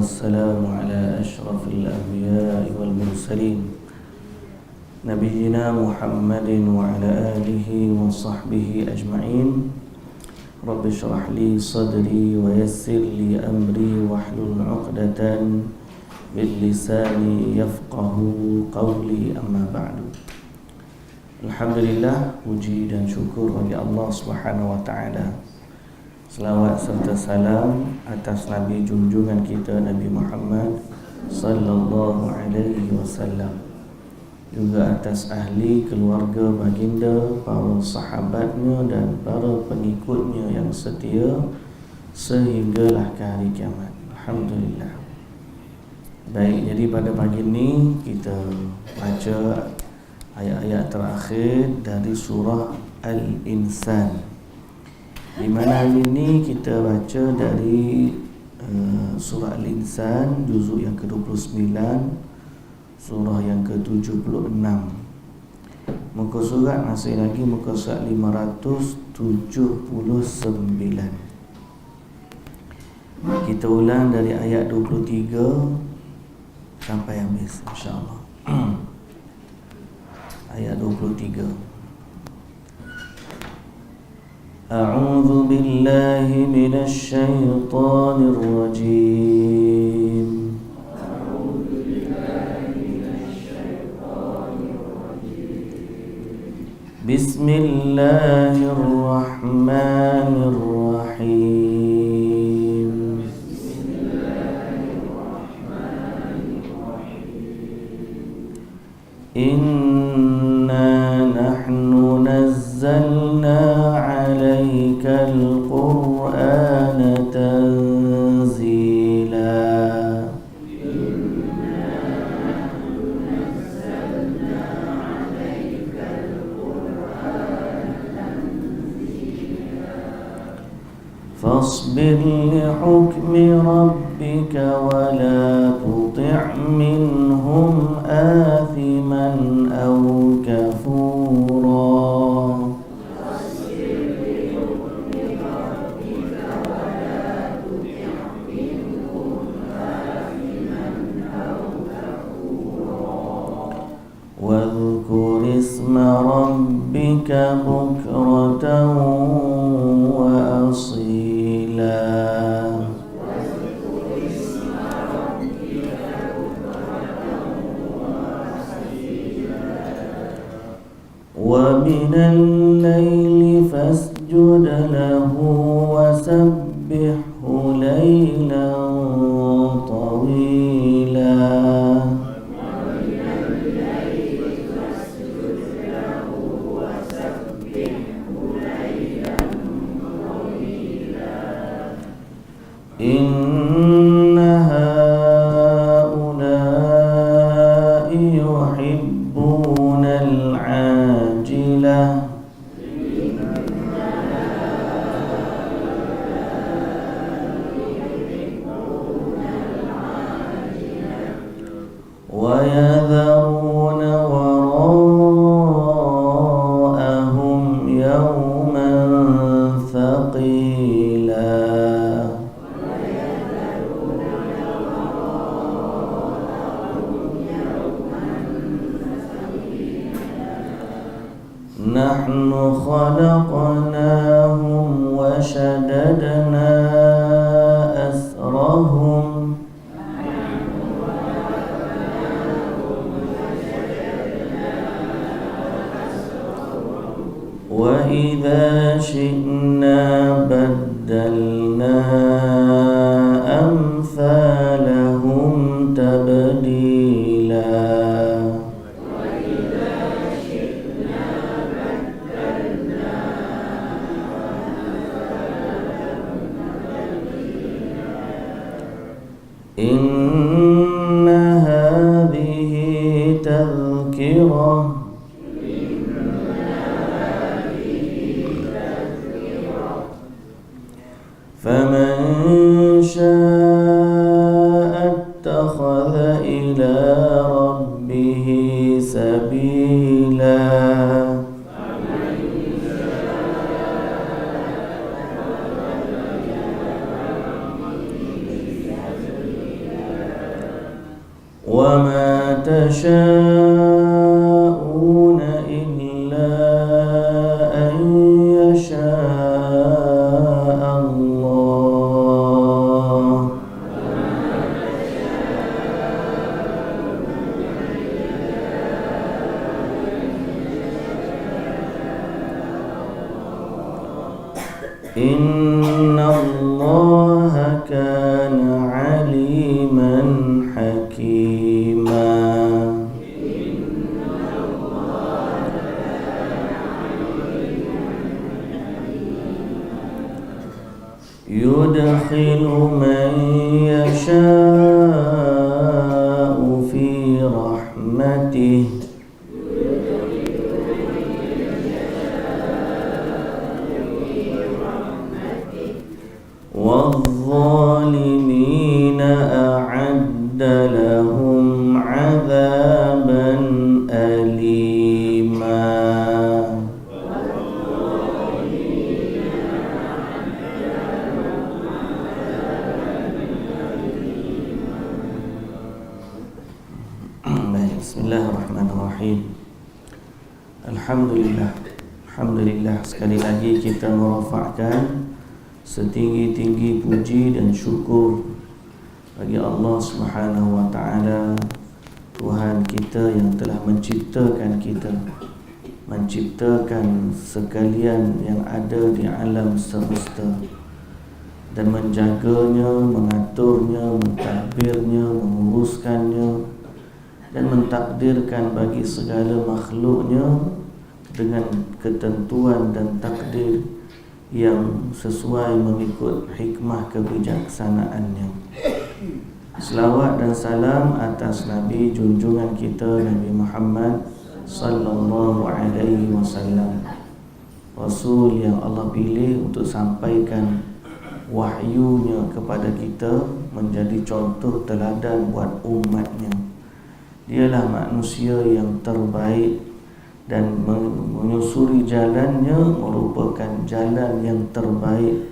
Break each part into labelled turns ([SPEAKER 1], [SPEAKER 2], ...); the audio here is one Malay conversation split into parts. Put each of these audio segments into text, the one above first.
[SPEAKER 1] والسلام على أشرف الأنبياء والمرسلين نبينا محمد وعلى آله وصحبه أجمعين. رب اشرح لي صدري ويسر لي أمري واحلل عقدة من لساني يفقه قولي. أما بعد. Alhamdulillah, puji dan syukur bagi Allah Subhanahu wa taala. Selawat serta salam atas Nabi junjungan kita Nabi Muhammad sallallahu alaihi wasallam, juga atas ahli keluarga baginda, para sahabatnya dan para pengikutnya yang setia sehinggalah ke hari kiamat. Alhamdulillah. Baik, jadi pada pagi ini kita baca ayat-ayat terakhir dari surah Al-Insan, di mana hari ini kita baca dari surah Al-Insan juzuk yang ke-29, surah yang ke-76. Muka surat masih lagi muka surat 579. Kita ulang dari ayat 23 sampai habis, insya-Allah. Ayat 23. A'udzu billahi minasy syaithanir rajim. Bismillahirrahmanirrahim. Inna nahnu nazzalna 'alaikal Qur'ana tanzila. Fasbir lihukmi rabbika wa la tuti' minhum athiman aw kafura. Wadhkur isma rabbika bukratan wa asila. Wa minal layli fasjud lahu wa sabbihhu laylan tawila. Inna haula'i yuhibbunal 'ajilah wa yadharuna wara'ahum yawman thaqila. Nahnu khalaqnahum wa shadadna asrahum wa idza syi'na baddalna amsalahum tabdila. Inna hadhihi tadhkirah faman syaa'a ittakhadha ila rabbih sabila. يشاءون إلا أن يشاء الله إن الله كان عليما حكيما يدخل من يشاء في رحمته والظالمين أعد لهم عذابا أليما Bismillahirrahmanirrahim. Alhamdulillah, sekali lagi kita merafakkan setinggi-tinggi puji dan syukur bagi Allah Subhanahu wa taala, Tuhan kita yang telah menciptakan kita, menciptakan sekalian yang ada di alam semesta dan menjaganya, mengaturnya, mentadbirnya, menguruskannya dan mentakdirkan bagi segala makhluknya dengan ketentuan dan takdir yang sesuai mengikut hikmah kebijaksanaannya. Selawat dan salam atas Nabi junjungan kita Nabi Muhammad sallallahu alaihi wasallam, Rasul yang Allah pilih untuk sampaikan wahyunya kepada kita, menjadi contoh teladan buat umatnya. Dialah manusia yang terbaik dan menyusuri jalannya merupakan jalan yang terbaik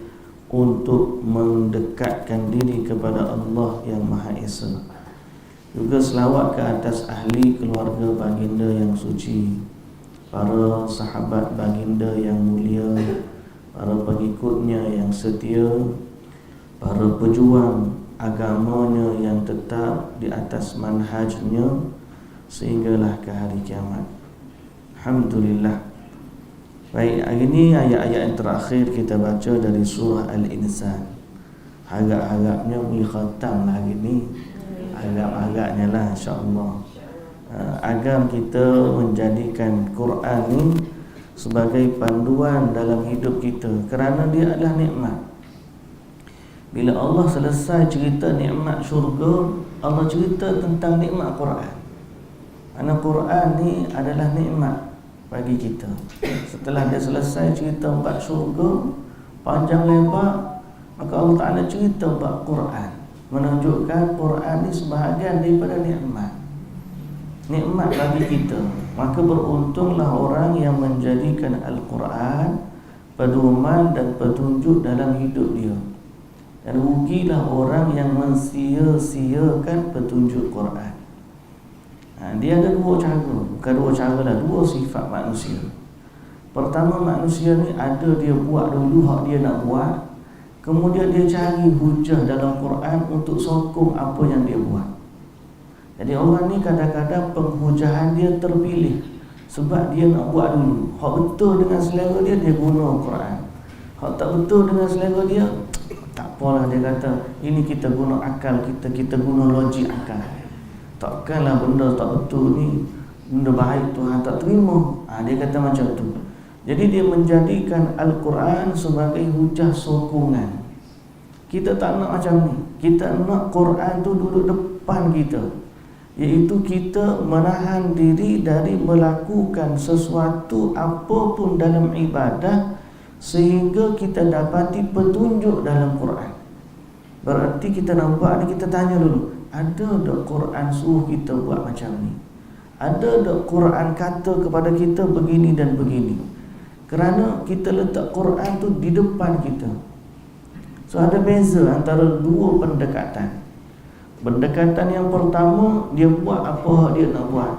[SPEAKER 1] untuk mendekatkan diri kepada Allah yang Maha Esa. Juga selawat ke atas ahli keluarga baginda yang suci, para sahabat baginda yang mulia, para pengikutnya yang setia, para pejuang agamanya yang tetap di atas manhajnya sehinggalah ke hari kiamat. Alhamdulillah. Baik, hari ini ayat-ayat yang terakhir kita baca dari surah Al-Insan. Agak-agaknya boleh khatam lah hari ini. Agak-agaknya lah insya-Allah. Agar kita menjadikan Quran ini sebagai panduan dalam hidup kita, kerana dia adalah nikmat. Bila Allah selesai cerita nikmat syurga, Allah cerita tentang nikmat Quran. Kerana Quran ni adalah nikmat bagi kita. Setelah dia selesai cerita bab syurga panjang lebar, maka Allah Ta'ala cerita bab Quran, menunjukkan Quran ni sebahagian daripada nikmat bagi kita. Maka beruntunglah orang yang menjadikan Al-Quran pedoman dan petunjuk dalam hidup dia, dan rugilah orang yang mensia-siakan petunjuk Quran. Dia ada dua cara, bukan dua cara lah, dua sifat manusia. Pertama, manusia ni ada dia buat dulu hak dia nak buat, kemudian dia cari hujah dalam Quran untuk sokong apa yang dia buat. Jadi orang ni kadang-kadang penghujahan dia terpilih, sebab dia nak buat dulu hak betul dengan selera dia, dia guna Quran. Hak tak betul dengan selera dia, tak apalah, dia kata ini kita guna akal kita guna logik akal. Takkanlah benda tak betul ni, benda baik Tuhan tak terima. Dia kata macam tu. Jadi dia menjadikan Al-Quran sebagai hujah sokongan. Kita tak nak macam ni. Kita nak Quran tu duduk depan kita, iaitu kita menahan diri dari melakukan sesuatu apapun dalam ibadah sehingga kita dapati petunjuk dalam Quran. Berarti kita nak buat ni, kita tanya dulu, ada tak Quran suruh kita buat macam ni? Ada tak Quran kata kepada kita begini dan begini? Kerana kita letak Quran tu di depan kita. So ada beza antara dua pendekatan. Pendekatan yang pertama, dia buat apa dia nak buat.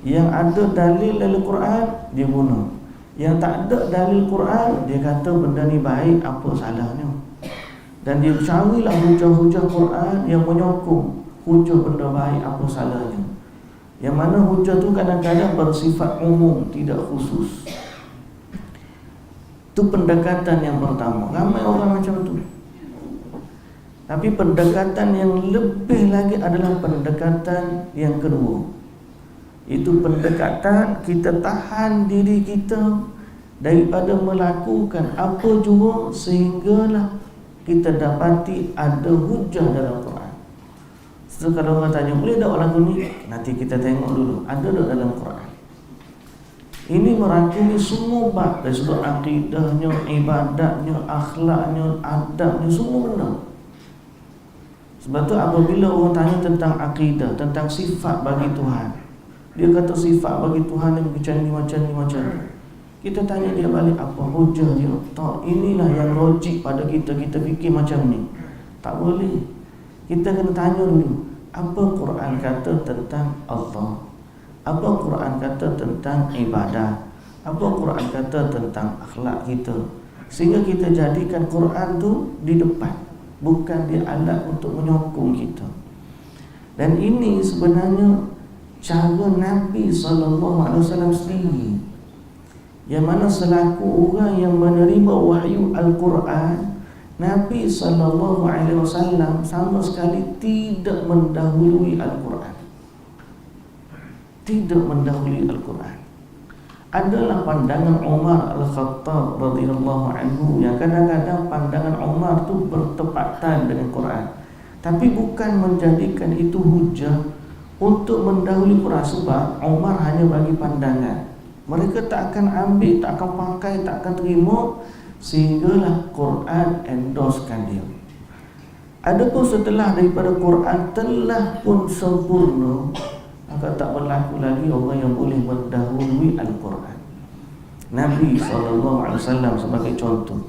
[SPEAKER 1] Yang ada dalil dalam Quran, dia bunuh. Yang tak ada dalil Quran, dia kata benda ni baik, apa salahnya. Dan dia carilah hujah-hujah Quran yang menyokong hujah benda baik, apa salahnya. Yang mana hujah tu kadang-kadang bersifat umum, tidak khusus. Itu pendekatan yang pertama. Ramai orang macam tu. Tapi pendekatan yang lebih lagi adalah pendekatan yang kedua. Itu pendekatan kita tahan diri kita daripada melakukan apa jua sehinggalah kita dapati ada hujah dalam Quran. So, kalau orang tanya, boleh tak lagu ni? Nanti kita tengok dulu, ada tak dalam Quran? Ini merangkumi semua bab, dari sudut akidahnya, ibadatnya, akhlaknya, adabnya, semua benda. Sebab tu apabila orang tanya tentang akidah, tentang sifat bagi Tuhan, dia kata sifat bagi Tuhan ni macam ni. Kita tanya dia balik, apa hujah dia? Tak, inilah yang logik pada kita. Kita fikir macam ni. Tak boleh. Kita kena tanya dulu, apa Quran kata tentang Allah? Apa Quran kata tentang ibadah? Apa Quran kata tentang akhlak kita? Sehingga kita jadikan Quran tu di depan, bukan dia alat untuk menyokong kita. Dan ini sebenarnya cara Nabi SAW sendiri, yang mana selaku orang yang menerima wahyu Al-Quran, Nabi SAW sama sekali tidak mendahului Al-Quran. Tidak mendahului Al-Quran. Adalah pandangan Umar Al-Khattab radhiyallahu anhu, yang kadang-kadang pandangan Umar tu bertepatan dengan Quran, tapi bukan menjadikan itu hujah untuk mendahului Quran. Sebab Umar hanya bagi pandangan, mereka tak akan ambil, tak akan pakai, tak akan terima, sehinggalah Quran endorsekan dia. Adapun setelah daripada Quran telah pun sempurna, maka tak berlaku lagi orang yang boleh mendahului Al-Quran. Nabi SAW sebagai contoh,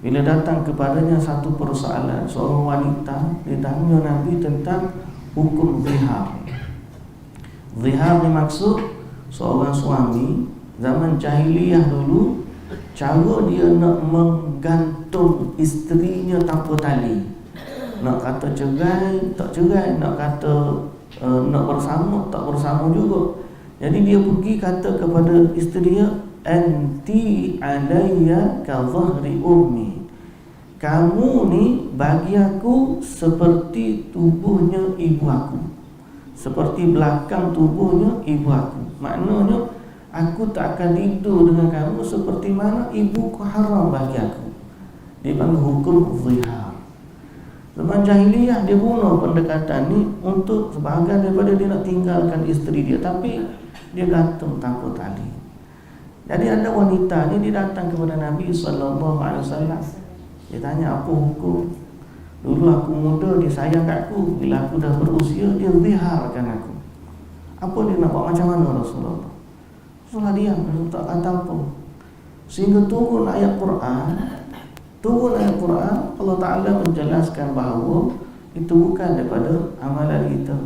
[SPEAKER 1] bila datang kepadanya satu persoalan, seorang wanita ditanya Nabi tentang hukum zihar. Zihar ni maksud seorang suami zaman jahiliyah dulu, cara dia nak menggantung isterinya tanpa tali. Nak kata cerai, tak cerai. Nak kata nak bersama, tak bersama juga. Jadi dia pergi kata kepada isteri dia, anti alayya ka dhahri ummi, kamu ni bagi aku seperti tubuhnya ibu aku, seperti belakang tubuhnya ibu aku. Maknanya aku tak akan tidur dengan kamu seperti mana ibuku haram bagi aku. Dia panggil hukum zihar. Zaman jahiliyah dia guna pendekatan ni untuk sebahagian daripada dia nak tinggalkan isteri dia, tapi dia gantung tanpa tali. Jadi ada wanita ni, dia datang kepada Nabi SAW. Dia tanya, apa hukum? Dulu aku muda, dia sayang kat aku. Bila aku dah berusia, dia ziharkan aku. Apa dia nak buat, macam mana Rasulullah? Rasulullah diam, Rasulullah tak kata apa. Sehingga turun ayat Quran. Allah Ta'ala menjelaskan bahawa itu bukan daripada amalan kita.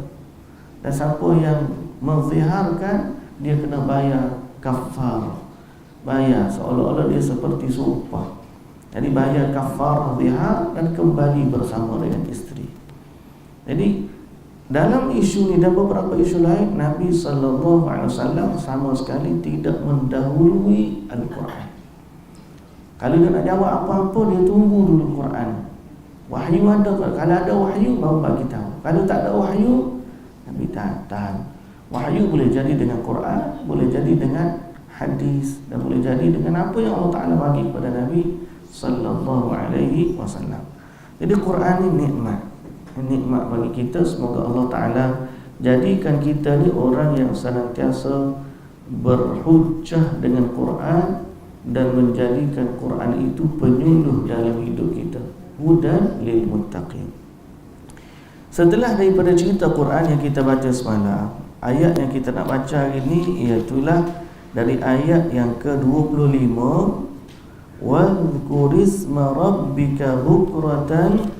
[SPEAKER 1] Dan siapa yang menziharkan, dia kena bayar kafar. Bayar seolah-olah dia seperti sumpah. Jadi bayar kafar zihar dan kembali bersama dengan isteri. Jadi dalam isu ni dan beberapa isu lain, Nabi SAW sama sekali tidak mendahului Al-Quran. Kalau dia nak jawab apa-apa, dia tunggu dulu Quran. Wahyu ada, kalau ada wahyu baru bagi tahu. Kalau tak ada wahyu, Nabi tahan. Wahyu boleh jadi dengan Quran, boleh jadi dengan hadis, dan boleh jadi dengan apa yang Allah Ta'ala bagi kepada Nabi SAW. Jadi Quran ni nikmat bagi kita. Semoga Allah Ta'ala jadikan kita ni orang yang senantiasa berhujjah dengan Quran dan menjadikan Quran itu penyuluh dalam hidup kita. Hudan lil muttaqin. Setelah daripada cerita Quran yang kita baca semalam, ayat yang kita nak baca hari ini iaitulah dari ayat yang ke-25, wa dzkurisma rabbika bukratan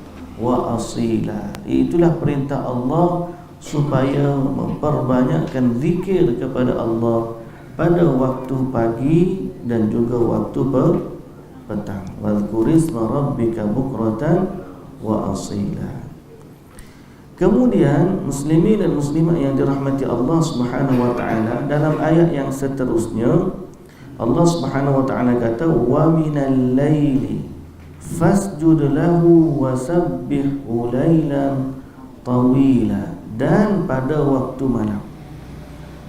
[SPEAKER 1] wa asila. Itulah perintah Allah supaya memperbanyakkan zikir kepada Allah pada waktu pagi dan juga waktu petang. Wadhkurisma rabbika bukratan wa asila. Kemudian muslimin dan muslimat yang dirahmati Allah Subhanahu wa taala, dalam ayat yang seterusnya Allah Subhanahu wa taala kata wa minal laili fasjud lahu wasabbihhu lailan tawila, dan pada waktu malam,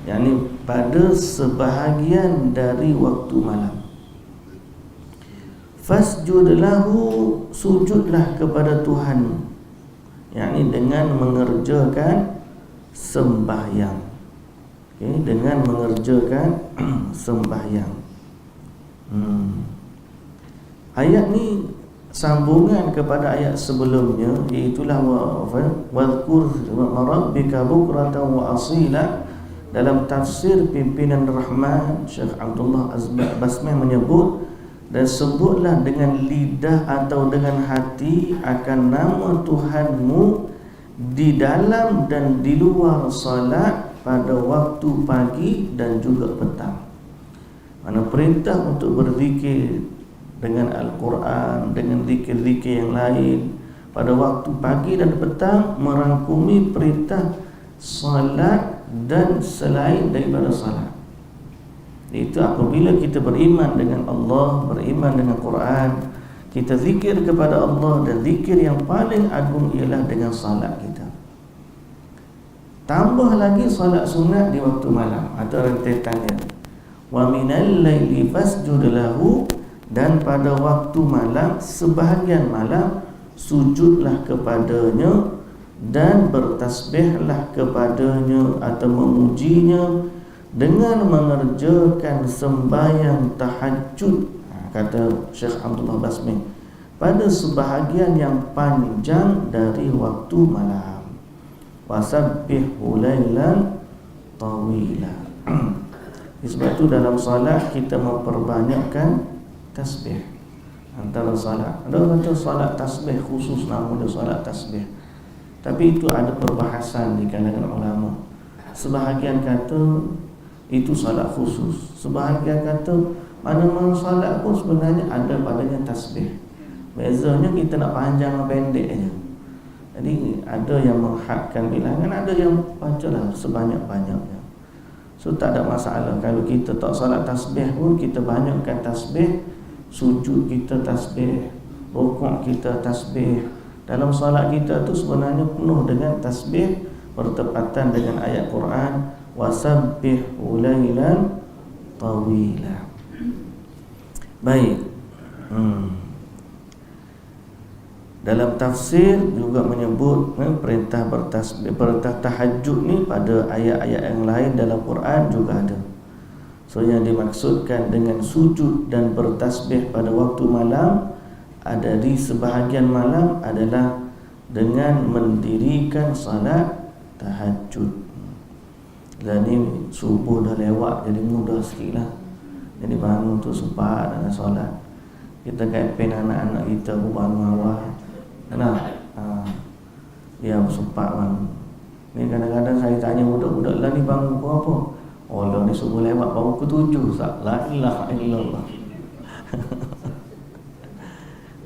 [SPEAKER 1] yakni pada sebahagian dari waktu malam. Fasjud lahu, sujudlah kepada Tuhan, yakni dengan mengerjakan sembahyang. Okay, dengan mengerjakan sembahyang. Ayat ni sambungan kepada ayat sebelumnya, iaitulah wadhkur rabbika bukratan wa asila. Dalam tafsir pimpinan Rahman Syekh Abdullah Basmih menyebut, dan sebutlah dengan lidah atau dengan hati akan nama Tuhanmu di dalam dan di luar salat pada waktu pagi dan juga petang. Mana perintah untuk berzikir dengan Al-Quran, dengan zikir-zikir yang lain pada waktu pagi dan petang, merangkumi perintah salat dan selain daripada salat. Itu apabila kita beriman dengan Allah, beriman dengan Quran, kita zikir kepada Allah, dan zikir yang paling agung ialah dengan salat kita. Tambah lagi salat sunat di waktu malam atau rentetannya. Wa minal laili fasjud lahu, dan pada waktu malam, sebahagian malam, sujudlah kepadanya dan bertasbihlah kepadanya atau memujinya dengan mengerjakan sembahyang tahajud, kata Syekh Abdullah Basmi, pada sebahagian yang panjang dari waktu malam. Wasabbihu lailan tawila. Sebab itu dalam salat kita memperbanyakkan tasbih antara salat. Ada orang kata salat tasbih khusus, nama dia salat tasbih, tapi itu ada perbahasan di kalangan ulama. Sebahagian kata itu salat khusus, sebahagian kata mana-mana salat pun sebenarnya ada padanya tasbih. Bezanya kita nak panjang atau pendek aja. Jadi ada yang menghadkan bilangan, ada yang bacalah sebanyak-banyaknya. So tak ada masalah kalau kita tak salat tasbih pun kita banyakkan tasbih, sujud kita tasbih, rukuk kita tasbih. Dalam salat kita tu sebenarnya penuh dengan tasbih, bertepatan dengan ayat Quran wasabbihu lailan tawila. Baik. Dalam tafsir juga menyebut perintah bertasbih, perintah tahajud ni pada ayat-ayat yang lain dalam Quran juga ada. So yang dimaksudkan dengan sujud dan bertasbih pada waktu malam, ada di sebahagian malam adalah dengan mendirikan salat tahajud. Dan ni subuh dah lewat, jadi mudah sikit lah. Jadi bangun tu sempat nak solat. Kita kepin anak-anak kita pun bangun awal. Dia sempat bangun. Ni kadang-kadang saya tanya budak-budak lah, ni bangun pukul apa? Oh lah, ni subuh lewat bangun pukul 7. La ilaha illallah.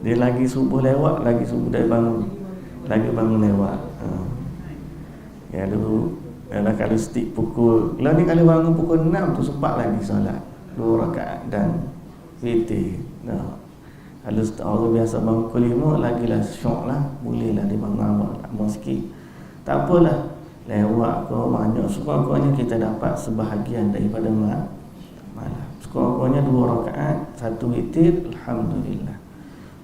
[SPEAKER 1] Dia lagi subuh lewat, lagi subuh dah bangun, lagi bangun lewat. Ya dulu kalau setiap pukul, lah ni kalau bangun pukul 6 tu sempat lagi solat 2 rakaat dan witir. Kalau orang biasa bangun pukul 5, lagilah syok lah, bolehlah dia bangun awal, lama sikit. Tak apalah, lewat ke banyak, sekurang-kurangnya kita dapat sebahagian daripada malam. Sekurang-kurangnya 2 rakaat, 1 witir, alhamdulillah.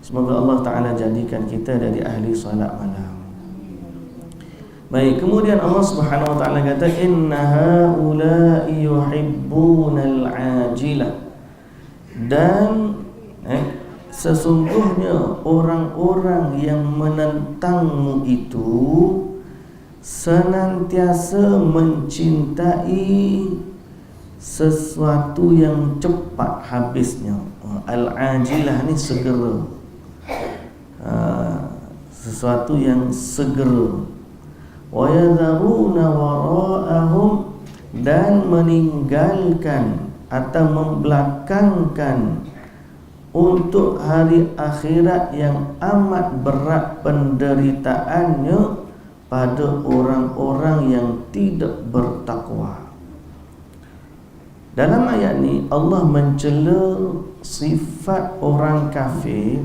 [SPEAKER 1] Semoga Allah Ta'ala jadikan kita dari ahli salat malam. Baik, kemudian Allah Subhanahu wa taala kata inna haula'i yuhibbunal ajilah, dan sesungguhnya orang-orang yang menentangmu itu senantiasa mencintai sesuatu yang cepat habisnya. Al-ajilah ni segera. sesuatu yang segera. Wa yadharuna wara'ahum, dan meninggalkan atau membelakangkan untuk hari akhirat yang amat berat penderitaannya pada orang-orang yang tidak bertakwa. Dalam ayat ni Allah mencela sifat orang kafir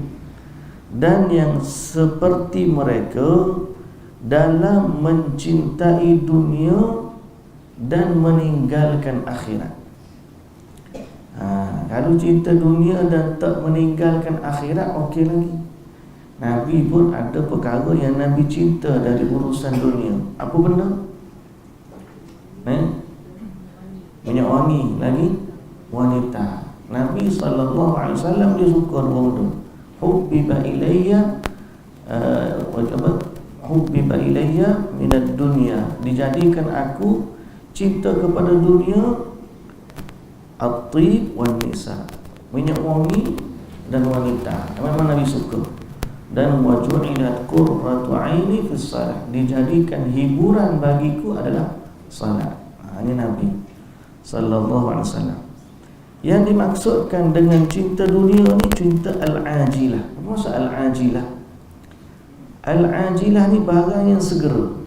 [SPEAKER 1] dan yang seperti mereka dalam mencintai dunia dan meninggalkan akhirat. Kalau cinta dunia dan tak meninggalkan akhirat, okey lagi. Nabi pun ada perkara yang Nabi cinta dari urusan dunia. Apa benda? Minyak wangi, lagi wanita. Nabi SAW dia suka dua benda. Hubbiba ilayya hubbiba ilayya minad dunya, dijadikan aku cinta kepada dunia, at-tib wan nisa, minyak wangi dan wanita. Memang Nabi suka. Dan waju'ilat qurratu aini fis salat, dijadikan hiburan bagiku adalah salat. Ini Nabi sallallahu alaihi wasallam. Yang dimaksudkan dengan cinta dunia ni cinta al-ajilah. Apa maksud al-ajilah? Al-ajilah ni barang yang segera.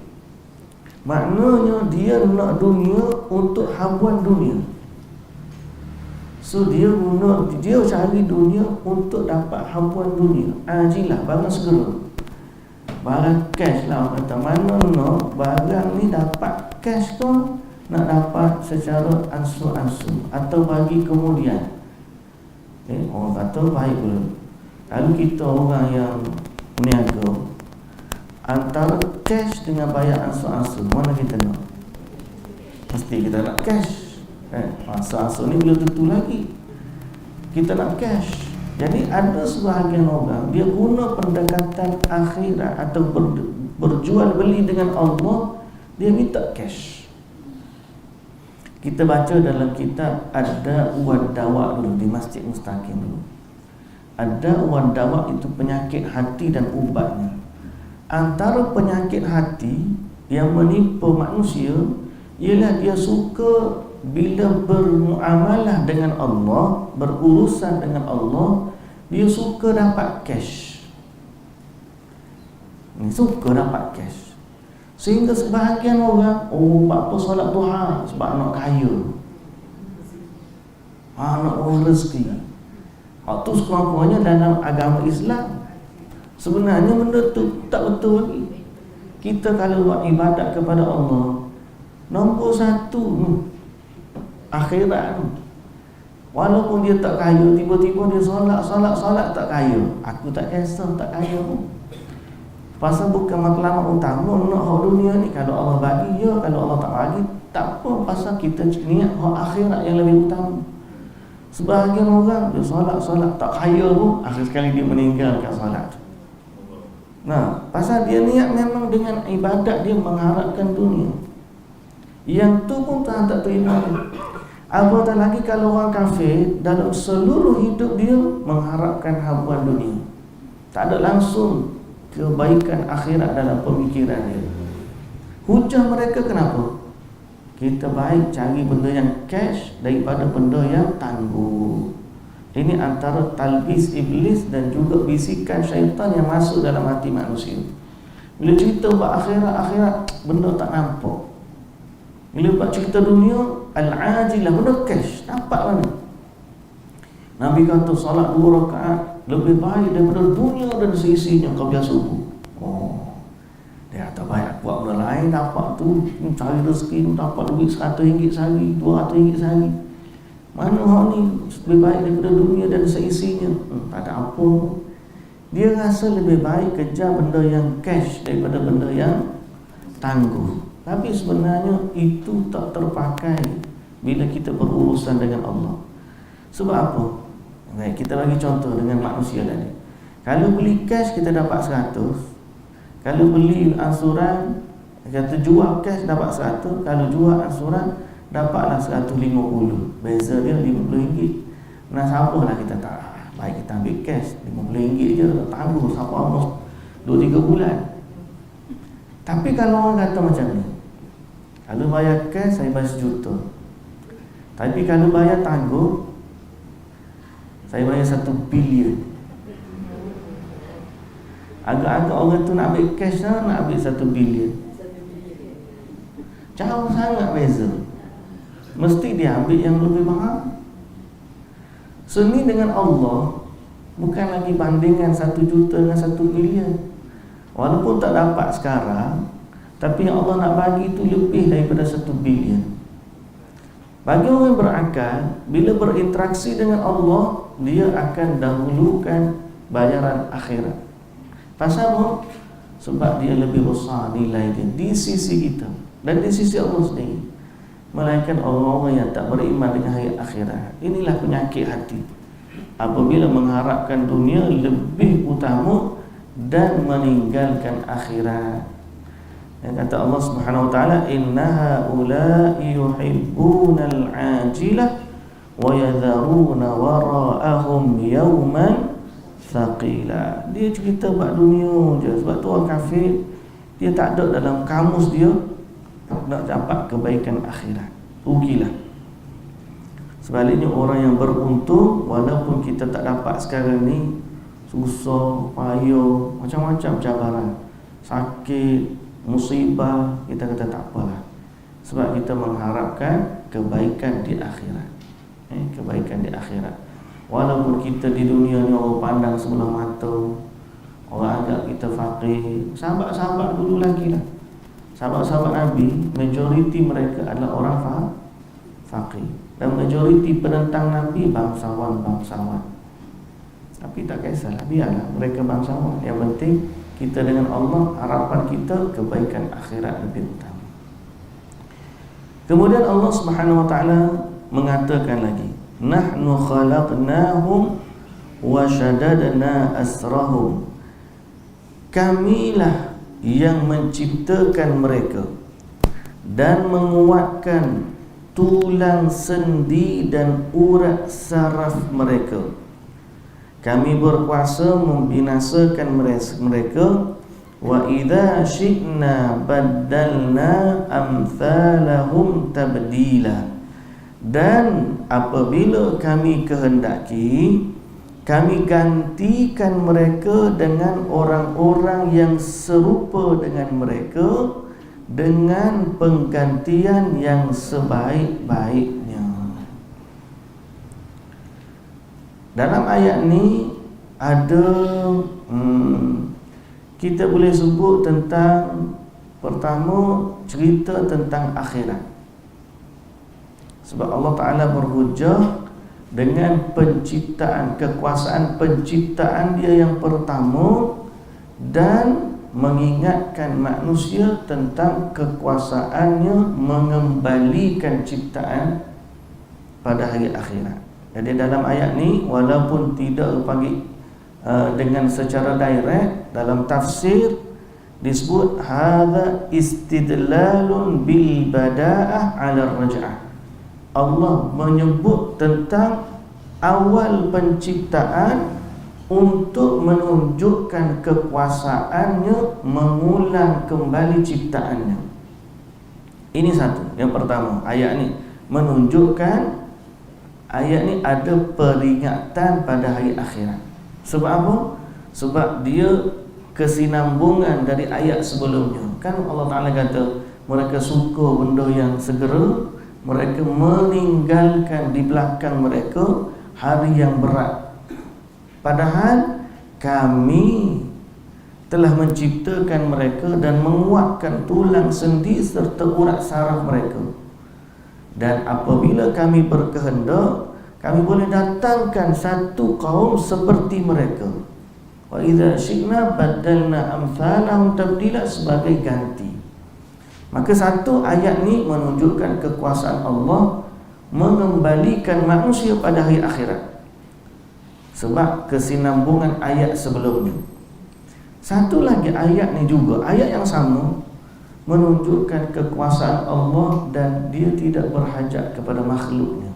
[SPEAKER 1] Maknanya dia nak dunia untuk habuan dunia. So dia cari dunia untuk dapat habuan dunia. Ajilah, barang segera. Barang cash lah. Kata mana nak barang ni dapat cash tu, nak dapat secara ansur-ansur atau bagi kemudian. Orang kata baik pula. Kalau kita orang yang meniaga, antara cash dengan bayar ansur-ansur, mana kita nak? Mesti kita nak cash. Ansur-ansur ni belum tentu lagi. Kita nak cash. Jadi ada sebahagian orang dia guna pendekatan akhirat atau berjual beli dengan Allah, dia minta cash. Kita baca dalam kitab ada Wad-Dawa dulu di Masjid Mustaqim dulu. Ada Wad-Dawa itu penyakit hati dan ubatnya. Antara penyakit hati yang menimpa manusia ialah dia suka bila bermuamalah dengan Allah, berurusan dengan Allah, dia suka dapat cash. Suka dapat cash. Sehingga sebahagian orang, apa solat duha sebab nak kaya, nak orang rezeki. Waktu sekurang-kurangnya dalam agama Islam sebenarnya benda tu tak betul lagi. Kita kalau buat ibadat kepada Allah, nombor satu akhirat. Walaupun dia tak kaya, tiba-tiba dia solat tak kaya. Aku tak kisah, tak kaya pun. Pasal bukan matlamat utama nak hak dunia ni. Kalau Allah bagi, ya. Kalau Allah tak bagi, tak apa. Pasal kita niat hak akhirat yang lebih utama. Sebahagian orang dia solat tak kaya pun, akhir sekali dia meninggalkan solat. Nah, pasal dia niat memang dengan ibadat dia mengharapkan dunia. Yang tu pun tak terima. Apatah lagi kalau orang kafir dalam seluruh hidup dia mengharapkan habuan dunia. Tak ada langsung kebaikan akhirat dalam pemikiran dia. Hujah mereka kenapa? Kita baik cari benda yang cash daripada benda yang tangguh. Ini antara talbis iblis dan juga bisikan syaitan yang masuk dalam hati manusia. Bila cerita buat akhirat, benda tak nampak. Bila buat cerita dunia, al-ajilah, benda cash, dapat mana? Nabi kata solat 2 rakaat lebih baik daripada dunia dan seisinya kau biasa subuh. Dia kata baik buat benda lain, dapat tu cari rezeki, dapat duit RM100 sehari, RM200 sehari. Mana hal ni lebih baik daripada dunia dan seisinya? Tak ada apa. Dia rasa lebih baik kejar benda yang cash daripada benda yang tangguh. Tapi sebenarnya itu tak terpakai bila kita berurusan dengan Allah. Sebab apa? Baik, kita bagi contoh dengan manusia tadi. Kalau beli cash kita dapat 100. Kalau beli ansuran, kata jual cash dapat 100. Kalau jual ansuran dapatlah 150. Beza dia RM50. Nah, siapalah kita tak. Baik kita ambil cash RM50 je, tangguh siapa Allah. 2-3 bulan. Tapi kalau orang kata macam ni, kalau bayar cash saya bayar 1 juta, tapi kalau bayar tangguh saya bayar 1 bilion. Agak-agak orang tu nak ambil cash lah, nak ambil 1 bilion. Jauh sangat beza. Mesti dia ambil yang lebih mahal. Seni dengan Allah bukan lagi bandingan 1 juta dengan 1 bilion. Walaupun tak dapat sekarang, tapi yang Allah nak bagi itu lebih daripada 1 bilion. Bagi orang yang berakal, bila berinteraksi dengan Allah, dia akan dahulukan bayaran akhirat. Pasal apa? Sebab dia lebih besar nilai dia di sisi kita dan di sisi Allah sendiri. Melainkan orang-orang yang tak beriman dengan hari akhirat. Inilah penyakit hati. Apabila mengharapkan dunia lebih utama dan meninggalkan akhirat. Yang kata Allah Subhanahu wa taala, innaha ulai yuhibbunal ajilah wa yadharuna wara'ahum yawman thaqila. Dia cerita bab dunia je. Sebab tu orang kafir, dia tak ada dalam kamus dia nak dapat kebaikan akhirat. Rugilah. Sebaliknya orang yang beruntung, walaupun kita tak dapat sekarang ni, susah, payah, macam-macam cabaran, sakit, musibah, kita kata tak apalah. Sebab kita mengharapkan kebaikan di akhirat. Kebaikan di akhirat. Walaupun kita di dunia ni orang pandang sebelah mata, orang anggap kita fakir. Sahabat-sahabat dulu lagi lah, sahabat-sahabat Nabi, majoriti mereka adalah orang fakir. Dan majoriti penentang Nabi bangsawan-bangsawan. Tapi tak kisahlah, biarlah mereka bangsawan. Yang penting kita dengan Allah, harapan kita kebaikan akhirat lebih utama. Kemudian Allah Subhanahu wa taala mengatakan lagi, nahnu khalaqnahum wa shaddadna asrahum. Kamilah yang menciptakan mereka dan menguatkan tulang sendi dan urat saraf mereka. Kami berkuasa membinasakan mereka. Wa idza syi'na baddalna amsalahum tabdila. Dan apabila kami kehendaki, kami gantikan mereka dengan orang-orang yang serupa dengan mereka dengan penggantian yang sebaik-baiknya. Dalam ayat ni ada kita boleh sebut tentang, pertama, cerita tentang akhirat. Sebab Allah Ta'ala berhujah dengan penciptaan, kekuasaan penciptaan dia yang pertama, dan mengingatkan manusia tentang kekuasaannya mengembalikan ciptaan pada hari akhirat. Jadi dalam ayat ni, walaupun tidak panggil dengan secara direct, dalam tafsir disebut hadza istidlalun bil bada'ah 'ala raj'ah. Allah menyebut tentang awal penciptaan untuk menunjukkan kekuasaannya mengulang kembali ciptaannya. Ini satu, yang pertama. Ayat ni menunjukkan, ayat ni ada peringatan pada hari akhirat. Sebab apa? Sebab dia kesinambungan dari ayat sebelumnya. Kan Allah Ta'ala kata mereka suka benda yang segera, mereka meninggalkan di belakang mereka hari yang berat. Padahal kami telah menciptakan mereka dan menguatkan tulang sendi serta urat saraf mereka. Dan apabila kami berkehendak, kami boleh datangkan satu kaum seperti mereka. Wa idza syi'na badalna amsalahum tabdila, sebagai ganti. Maka satu ayat ni menunjukkan kekuasaan Allah mengembalikan manusia pada hari akhirat. Sebab kesinambungan ayat sebelumnya. Satu lagi ayat ni juga, ayat yang sama, menunjukkan kekuasaan Allah dan dia tidak berhajat kepada makhluknya.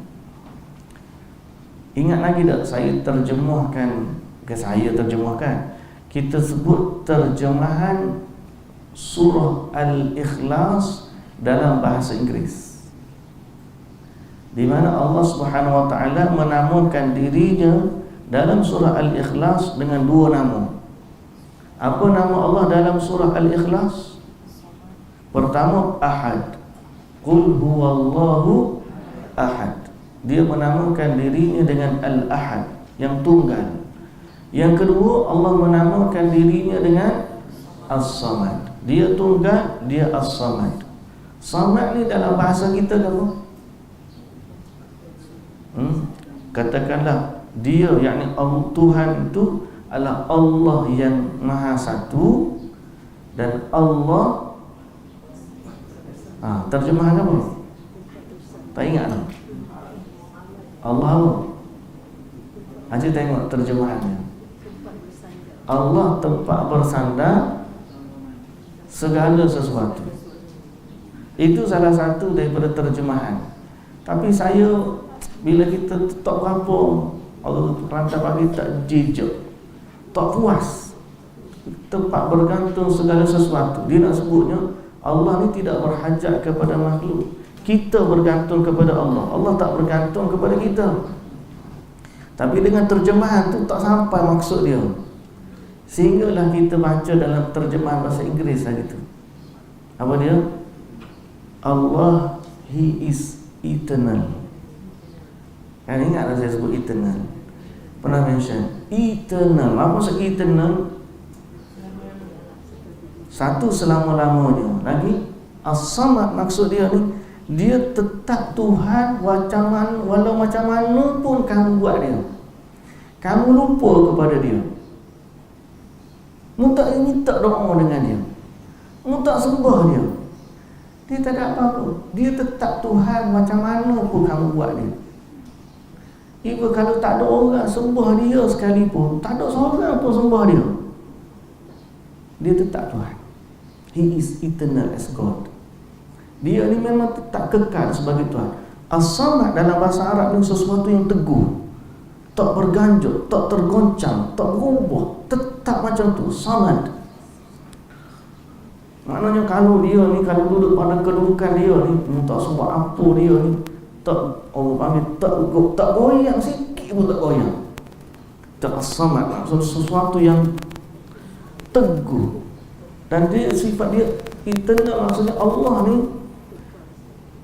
[SPEAKER 1] Ingat lagi tak saya terjemahkan, kita sebut terjemahan surah Al-Ikhlas dalam bahasa Inggeris, di mana Allah Subhanahu wa taala menamakan dirinya dalam surah Al-Ikhlas dengan dua nama. Apa nama Allah dalam surah Al-Ikhlas? Pertama, Ahad. Qul huwallahu ahad. Dia menamakan dirinya dengan Al-Ahad, yang tunggal. Yang kedua, Allah menamakan dirinya dengan As-Samad. Dia tunggal, dia As-Samad. Samad ni dalam bahasa kita apa? Katakanlah dia, yakni Tuhan itu adalah Allah yang Maha Satu, dan Allah terjemahan apa? Tak ingat tak? Allah apa? Haji tengok terjemahannya. Allah tempat bersandar segala sesuatu. Itu salah satu daripada terjemahan. Tapi saya, bila kita tak berapa Allah rantai pagi tak jejak, tak puas, tempat bergantung segala sesuatu. Dia nak sebutnya Allah ni tidak berhajat kepada makhluk. Kita bergantung kepada Allah, Allah tak bergantung kepada kita. Tapi dengan terjemahan tu tak sampai maksud dia, sehinggalah kita baca dalam terjemahan bahasa Inggeris lah gitu. Apa dia? Allah, He is eternal. Kan ingat saya sebut eternal, pernah mention eternal. Apa maksud eternal? Satu selama-lamanya. Lagi As-Samad, maksud dia ni, dia tetap Tuhan walau macam mana pun kamu buat dia, kamu lupa kepada dia, mu tak minta doa dengan dia, mu tak sembah dia, dia tak ada apa-apa. Dia tetap Tuhan macam mana pun kamu buat dia. Even kalau tak ada orang sembah dia sekalipun, tak ada seorang pun sembah dia, dia tetap Tuhan. He is eternal as God. Dia ni memang tetap kekal sebagai Tuhan. As-Samad dalam bahasa Arab ni sesuatu yang teguh, tak berganjut, tak tergoncang, tak berubah, tetap macam tu, Samad. Maknanya kalau dia ni, kalau duduk pada kedudukan dia ni, tak sebab apa dia ni, tak, orang panggil tak goyang sikit pun tak goyang. Tak As-Samad, maksud sesuatu yang teguh. Dan dia, sifat dia eternal, maksudnya Allah ni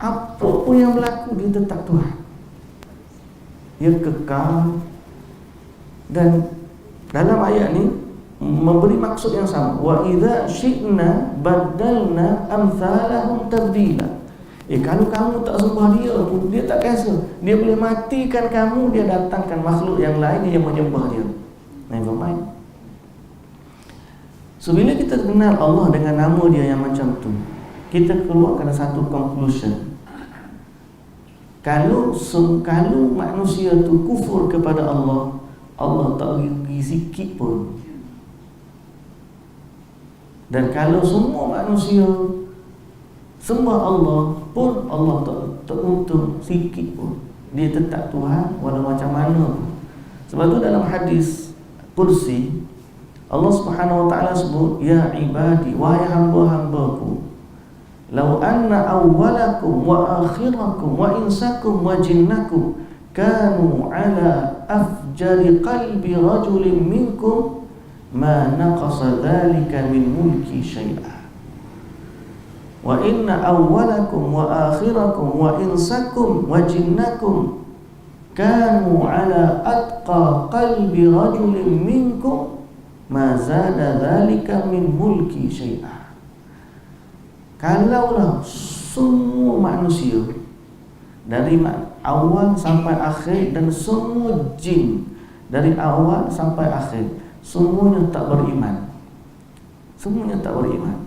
[SPEAKER 1] apa pun yang berlaku, dia tetap Tuhan, dia kekal. Dan dalam ayat ni memberi maksud yang sama. Wa idza syi'na badalna amsalahum tabdila. Kalau kamu tak sembah dia, dia tak biasa, dia boleh matikan kamu, dia datangkan makhluk yang lain yang menyembah dia. Never mind. So bila kita kenal Allah dengan nama dia yang macam tu, kita keluarkan satu conclusion. Kalau manusia tu kufur kepada Allah, Allah tak rugi sikit pun. Dan kalau semua manusia sembah Allah pun, Allah tak untung sikit pun. Dia tetap Tuhan walau macam mana pun. Sebab tu dalam hadis kursi, Allah Subhanahu wa taala sebut, ya ibadi, wahai hamba-hambaku, law anna awwalakum wa akhirakum wa insakum wa jinnakum kanu ala afjari qalbi rajulin minkum ma naqasa dhalika min mulki syai'a. Wa inna awwalakum wa akhirakum wa insakum wa jinnakum kanu ala atqa qalbi rajulin minkum ma zada dhalika min mulki syai'a. Kalaulah semua manusia dari awal sampai akhir, dan semua jin dari awal sampai akhir, semuanya tak beriman, semuanya tak beriman.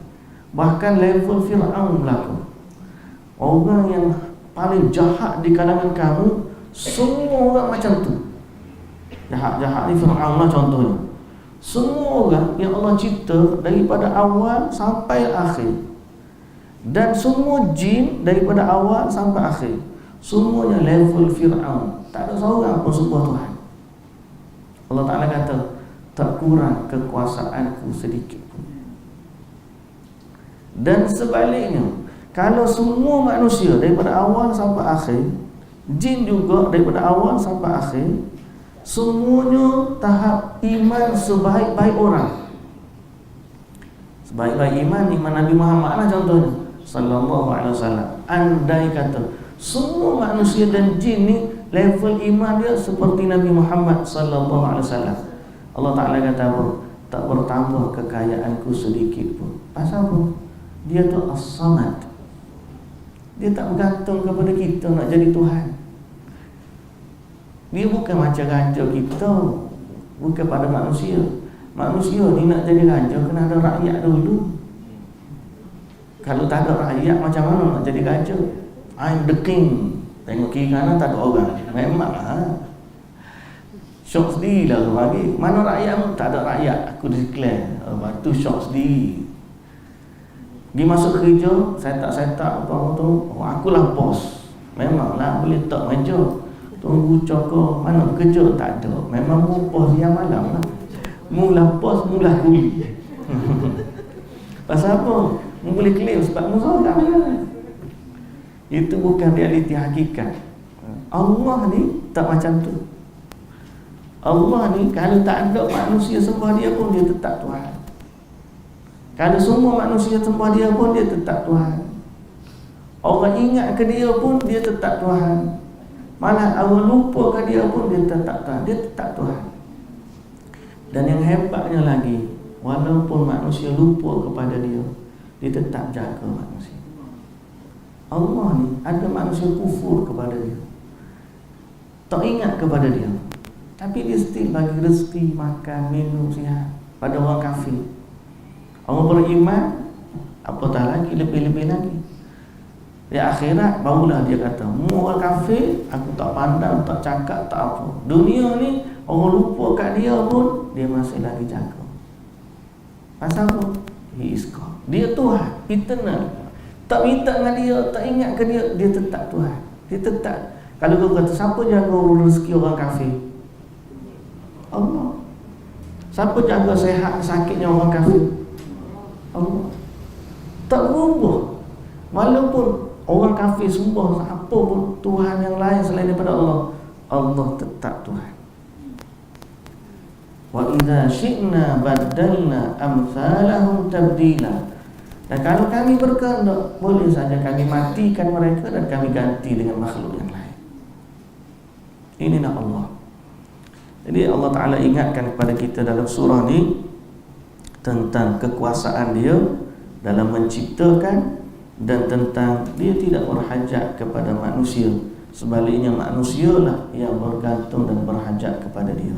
[SPEAKER 1] Bahkan level Fir'aun berlaku, orang yang paling jahat di kalangan kamu, semua orang macam tu. Jahat-jahat ni Fir'aun lah contohnya. Semua orang yang Allah cipta daripada awal sampai akhir, dan semua jin daripada awal sampai akhir, semuanya level Fir'aun, tak ada seorang pun sembah Tuhan. Allah Ta'ala kata, tak kurang kekuasaanku sedikit pun. Dan sebaliknya, kalau semua manusia daripada awal sampai akhir, jin juga daripada awal sampai akhir, semuanya tahap iman sebaik-baik orang. Sebaik-baik iman Nabi Muhammad lah contohnya, sallallahu alaihi wasallam. Andai kata semua manusia dan jin ni level iman dia seperti Nabi Muhammad sallallahu alaihi wasallam, Allah Ta'ala kata apa? Tak bertambah kekayaanku sedikit pun. Pasal apa? Dia tu as-samad. Dia tak bergantung kepada kita nak jadi Tuhan. Dia bukan macam raja kita, bukan pada manusia. Manusia ni nak jadi raja kena ada rakyat dulu. Kalau tak ada rakyat, macam mana nak jadi raja? I'm the king. Tengok kiri kanan tak ada orang. Memang syok sendiri lah bagi. Mana rakyat? Tak ada rakyat. Aku declare. Lepas tu syok sendiri. Pergi masuk kerja, set up apa tu. Akulah bos. Memanglah boleh tak meja. Tunggu cokor. Mana bekerja? Tak ada. Memang mu bos siang malam lah. Mula bos, mula kuli. Pasal apa? Mu boleh claim sebab mu seorang lah. Itu bukan realiti hakikat. Allah ni tak macam tu. Allah ni kalau tak ada manusia sembah dia pun dia tetap Tuhan. Kalau semua manusia sembah dia pun dia tetap Tuhan. Orang ingat ke dia pun dia tetap Tuhan. Malah orang lupa ke dia pun dia tetap Tuhan. Dia tetap Tuhan. Dan yang hebatnya lagi, walaupun manusia lupa kepada dia, dia tetap jaga manusia. Allah ni ada manusia kufur kepada dia, tak ingat kepada dia, tapi dia still bagi rezeki, makan, minum, sihat pada orang kafir. Orang beriman, apatah lagi, lebih-lebih lagi. Di akhirat barulah dia kata, mu orang kafir, aku tak pandang, tak cakap, tak apa. Dunia ni orang lupa kat dia pun dia masih lagi jaga. Pasal apa? He is God. Dia Tuhan, eternal. Tak minta dengan dia, tak ingat ke dia, dia tetap Tuhan. Dia tetap. Kalau kau kata siapa jaga rezeki orang kafir? Allah. Siapa jaga sehat sakitnya orang kafir? Allah. Tak berubah. Walaupun orang kafir sembah apa pun Tuhan yang lain selain daripada Allah, Allah tetap Tuhan. Wa idza syi'na baddalna amsalahum tabdila. Dan kalau kami berkehendak, boleh saja kami matikan mereka dan kami ganti dengan makhluk yang lain. Ini nak Allah. Jadi Allah Ta'ala ingatkan kepada kita dalam surah ni tentang kekuasaan dia dalam menciptakan, dan tentang dia tidak berhajat kepada manusia. Sebaliknya manusialah yang bergantung dan berhajat kepada dia.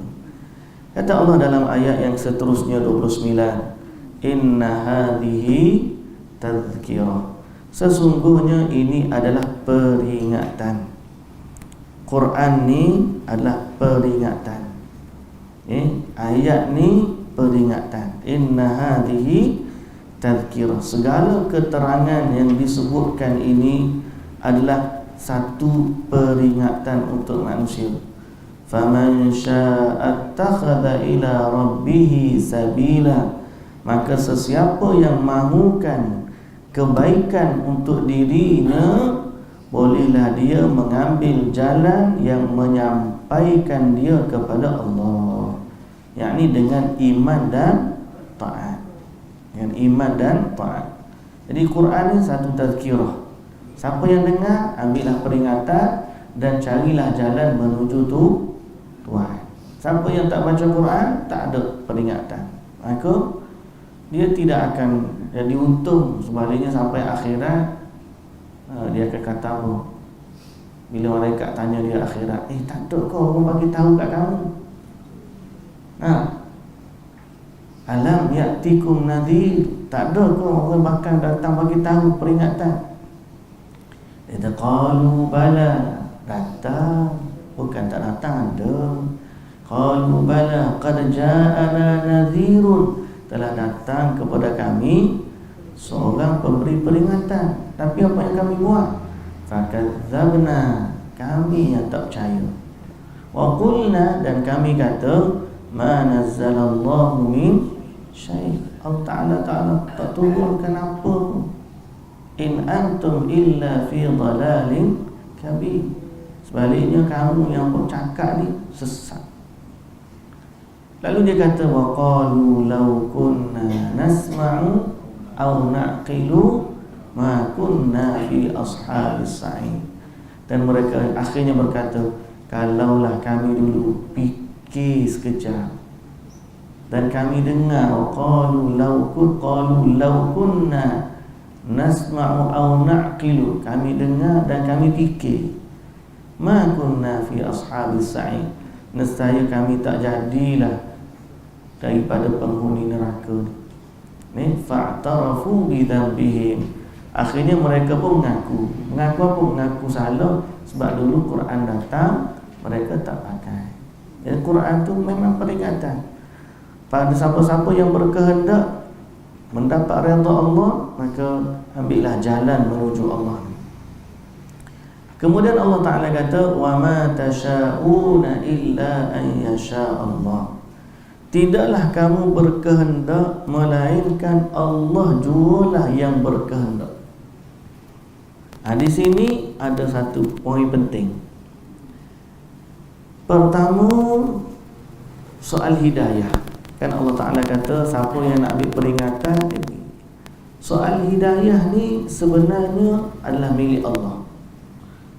[SPEAKER 1] Kata Allah dalam ayat yang seterusnya 29, inna hadhihi tazkirah. Sesungguhnya ini adalah peringatan. Quran ni adalah peringatan. Ayat ni peringatan. Inna hadhihi tazkirah. Segala keterangan yang disebutkan ini adalah satu peringatan untuk manusia. Faman syaa'a attakhadha ila rabbih sabila. Maka sesiapa yang mahukan kebaikan untuk dirinya, bolehlah dia mengambil jalan yang menyampaikan dia kepada Allah, yakni dengan iman dan taat. Dengan iman dan taat. Jadi Quran ni satu tazkirah. Siapa yang dengar, ambillah peringatan dan carilah jalan menuju Tuhan. Siapa yang tak baca Quran, tak ada peringatan, maka dia tidak akan jadi untung. Sebaliknya sampai akhirat, dia akan kata apa? Bila malaikat tanya dia akhirat, tak ada kau orang bagi tahu kat kamu? Alam ya'tikum nadhir. Tak ada kau orang bakal datang bagi tahu peringatan? Dia qalu bala. Datang. Bukan tak datang, ada. Qalu bala qad ja'ana nadhirun. Telah datang kepada kami seorang pemberi peringatan. Tapi apa yang kami buat? Fakadzabna. Kami yang tak percaya. Wa qulna, dan kami kata ma nazzalallahu min syai'. Allah Ta'ala tak turunkan apa pun. In antum illa fi dhalalin kabir. Sebaliknya kamu yang bercakap ni sesat. Lalu dia kata wa qalu law kunna nasma'u aw naqilu ma kunna fi ashabis sa'id. Dan mereka akhirnya berkata, kalaulah kami dulu fikir sekejap dan kami dengar, qalu law kunna nasma'u aw naqilu, kami dengar dan kami fikir, ma kunna fi ashabis sa'id, nescaya kami tak jadilah daripada penghuni neraka ni. Fa'tarafu bi dhanbihim, akhirnya mereka pun mengaku apa? Mengaku salah. Sebab dulu Quran datang mereka tak pakai. Jadi Quran tu memang peringatan pada siapa-siapa yang berkehendak mendapat redha Allah, maka ambillah jalan menuju Allah. Kemudian Allah Ta'ala kata, wa ma tasha'una illa an yasha Allah, tidaklah kamu berkehendak melainkan Allah jualah yang berkehendak. Di sini ada satu poin penting. Pertama, soal hidayah. Kan Allah Ta'ala kata siapa yang nak ambil peringatan ini. Soal hidayah ni sebenarnya adalah milik Allah.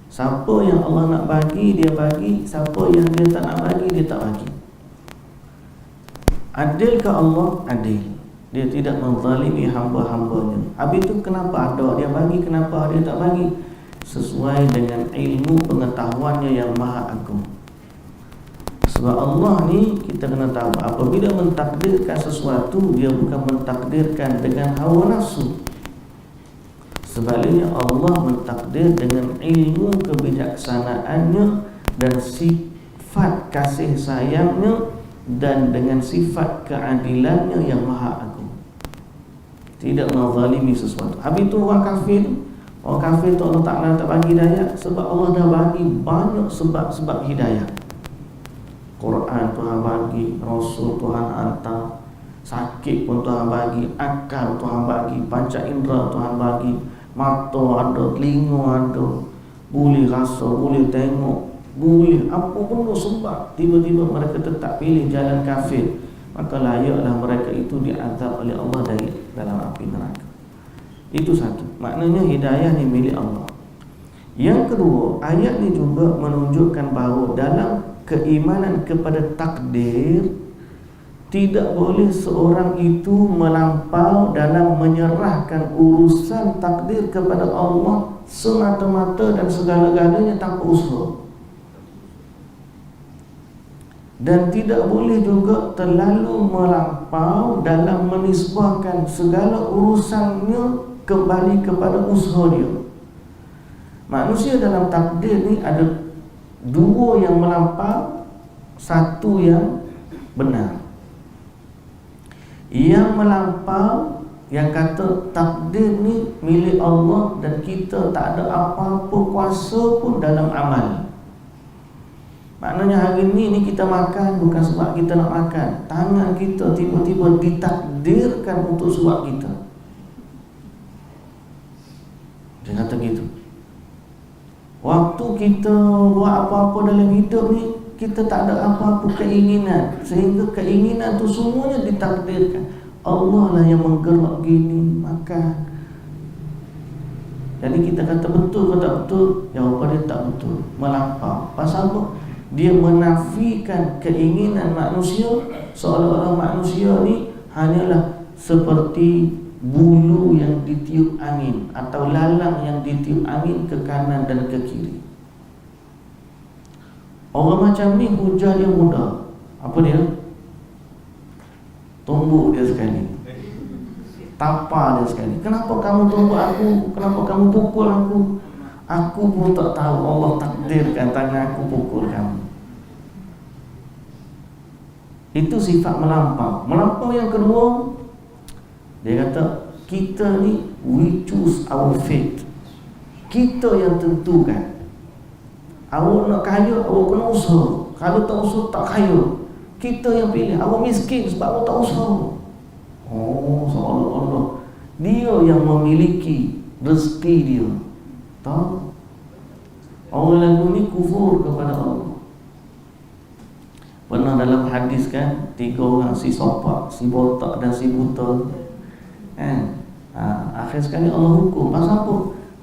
[SPEAKER 1] Siapa yang Allah nak bagi, dia bagi. Siapa yang dia tak nak bagi, dia tak bagi. Adilkah Allah? Adil. Dia tidak menzalimi hamba-hambanya. Habis itu kenapa ada dia bagi, kenapa dia tak bagi? Sesuai dengan ilmu pengetahuannya yang maha agung. Sebab Allah ni kita kena tahu, apabila mentakdirkan sesuatu, dia bukan mentakdirkan dengan hawa nafsu. Sebaliknya Allah mentakdir dengan ilmu kebijaksanaannya dan sifat kasih sayangnya dan dengan sifat keadilannya yang maha agung. Tidak menzalimi sesuatu. Habis itu orang kafir tu Allah Ta'ala tak bagi hidayah sebab Allah dah bagi banyak sebab-sebab hidayah. Quran Tuhan bagi, Rasul Tuhan hantar, sakit pun Tuhan bagi, akal Tuhan bagi, panca indera Tuhan bagi, mata ada, telinga ada, boleh rasa, boleh tengok, boleh apa pun sebab. Tiba-tiba mereka tetap pilih jalan kafir, maka layaklah mereka itu diazab oleh Allah dari dalam api neraka. Itu satu. Maknanya hidayah ni milik Allah. Yang kedua, ayat ni juga menunjukkan bahawa dalam keimanan kepada takdir, tidak boleh seorang itu melampau dalam menyerahkan urusan takdir kepada Allah semata-mata dan segala-galanya tanpa usaha. Dan tidak boleh juga terlalu melampau dalam menisbahkan segala urusannya kembali kepada usaha dia. Manusia dalam takdir ni ada dua yang melampau, satu yang benar. Yang melampau, yang kata takdir ni milik Allah dan kita tak ada apa-apa kuasa pun dalam amal. Maknanya hari ni kita makan bukan sebab kita nak makan. Tangan kita tiba-tiba ditakdirkan untuk sebab kita. Dia kata gitu. Waktu kita buat apa-apa dalam hidup ni, kita tak ada apa-apa keinginan, sehingga keinginan tu semuanya ditakdirkan. Allah lah yang menggerak gini, makan. Jadi kita kata betul ke tak betul? Jawapan dia tak betul, melampau. Pasal apa? Dia menafikan keinginan manusia, seolah-olah manusia ni hanyalah seperti bulu yang ditiup angin atau lalang yang ditiup angin ke kanan dan ke kiri. Orang macam ni hujah dia mudah. Apa dia? Tumbuk dia sekali, tampar dia sekali. Kenapa kamu tumbuk aku? Kenapa kamu pukul aku? Aku pun tak tahu, Allah takdirkan tangan aku pukul kamu. Itu sifat melampau. Melampau yang kedua, dia kata kita ni we choose our fate. Kita yang tentukan. Awak nak kaya, awak kena usaha. Kalau tak usaha tak kaya. Kita yang pilih. Awak miskin sebab awak tak usaha. Oh, seolah-olah dia yang memiliki rezeki dia. Tahu? Orang lagu ni kufur kepada Allah. Pernah dalam hadis kan, 3 orang, si sopak, si botak dan si buta kan? Akhir sekali Allah hukum. Pasal apa?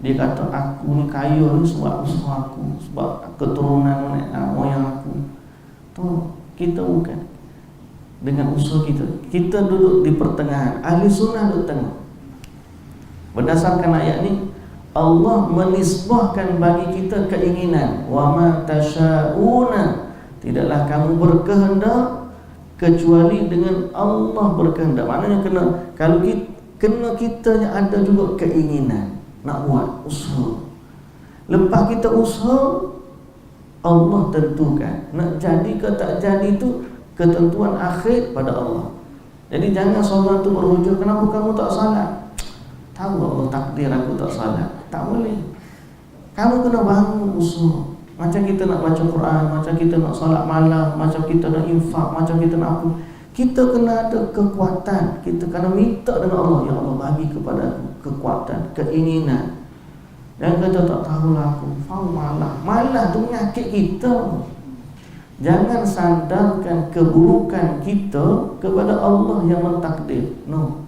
[SPEAKER 1] Dia kata aku ni kaya ni sebab usaha aku, sebab keturunan moyang aku. Tahu? Kita bukan dengan usaha kita. Kita duduk di pertengahan. Ahli sunnah duduk tengah. Berdasarkan ayat ni, Allah menisbahkan bagi kita keinginan. Wa ma tasyauna, tidaklah kamu berkehendak kecuali dengan Allah berkehendak. Maknanya kalau kita ada juga keinginan nak buat usaha. Lepas kita usaha, Allah tentukan. Nak jadi ke tak jadi itu ketentuan akhir pada Allah. Jadi jangan seorang tu berhujung, kenapa kamu tak salat? Tahu Allah takdir aku tak salat. Tak boleh. Kamu kena bangun usaha. Macam kita nak baca Quran, macam kita nak salat malam, macam kita nak infak, macam kita nak apa. Kita kena ada kekuatan. Kita kena minta dengan Allah, ya Allah bagi kepada aku kekuatan, keinginan. Dan kata tak tahulah aku, malah tu menyakit kita. Jangan sandarkan keburukan kita kepada Allah yang mentakdir. No.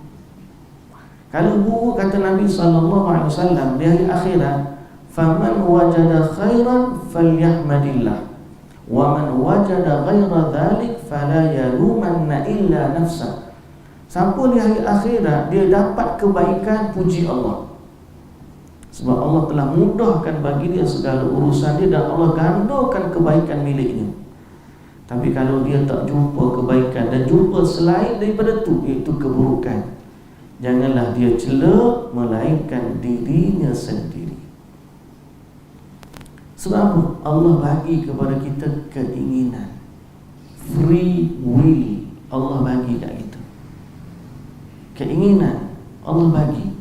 [SPEAKER 1] Kalau buruk, kata Nabi SAW di hari akhirat, faman wajada khairan falyahmadillah, wa man wajada ghaira dhalik fala yalumanna illa nafsah. Siapa di hari akhirat dia dapat kebaikan, puji Allah. Sebab Allah telah mudahkan bagi dia segala urusan dia dan Allah gandakan kebaikan miliknya. Tapi kalau dia tak jumpa kebaikan dan jumpa selain daripada itu, iaitu keburukan, janganlah dia cela melainkan dirinya sendiri. Sebab Allah bagi kepada kita keinginan, free will. Allah bagi kat kita keinginan. Allah bagi.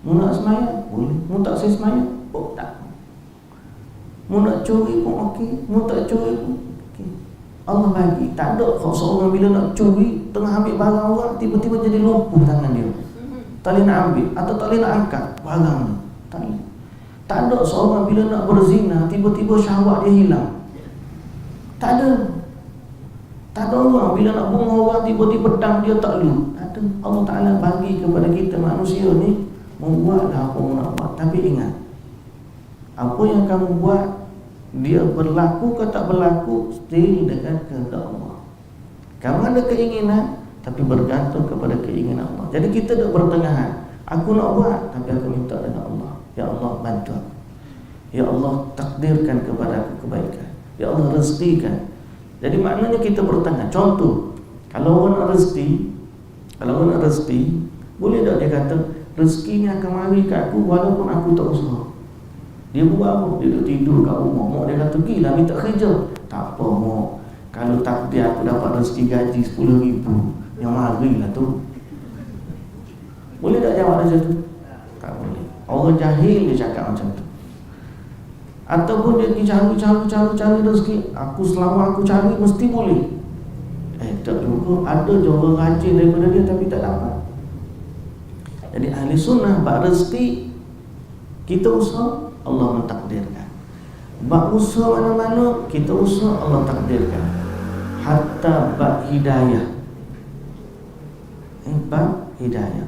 [SPEAKER 1] Mu nak semayang? Boleh. Mu tak saya semayang? Oh tak. Mu nak curi pun okey. Mu tak curi pun okey. Allah bagi. Tak ada kau seorang bila nak curi, tengah ambil barang orang, tiba-tiba jadi lumpuh tangan dia. Tak boleh nak ambil atau tak boleh nak angkat barang ni. Tak boleh. Tak ada seorang bila nak berzina, tiba-tiba syahwat dia hilang. Tak ada. Tak ada orang bila nak bunuh orang, tiba-tiba pedang dia tak lu. Tak ada. Allah Ta'ala bagi kepada kita manusia ni, membuatlah apa nak buat. Tapi ingat, apa yang kamu buat, dia berlaku ke tak berlaku, still dengan kehendak Allah. Kamu ada keinginan, tapi bergantung kepada keinginan Allah. Jadi kita duduk bertengahan. Aku nak buat, tapi aku minta dengan Allah. Ya Allah bantu aku. Ya Allah takdirkan kepada aku kebaikan. Ya Allah rezekikan. Jadi maknanya kita bertengah. Contoh, kalau orang nak rezeki, boleh tak dia kata rezeki ni akan mari kat aku walaupun aku tak usaha. Dia buat apa? Dia duduk tidur kat rumah. Mak dia kata gila minta kerja. Tak apa mak, kalau takdir aku dapat rezeki gaji 10,000, yang marilah tu. Boleh tak jawab macam tu? Tak boleh. Orang jahil dia cakap macam tu. Ataupun dia pergi cari rezeki. Aku selama aku cari mesti boleh. Tak juga. Ada je orang rajin daripada dia tapi tak dapat. Jadi ahli sunnah bak rezeki, kita usaha, Allah mentakdirkan. Bak usaha mana-mana, kita usaha, Allah takdirkan. Hatta bak hidayah. Bak hidayah.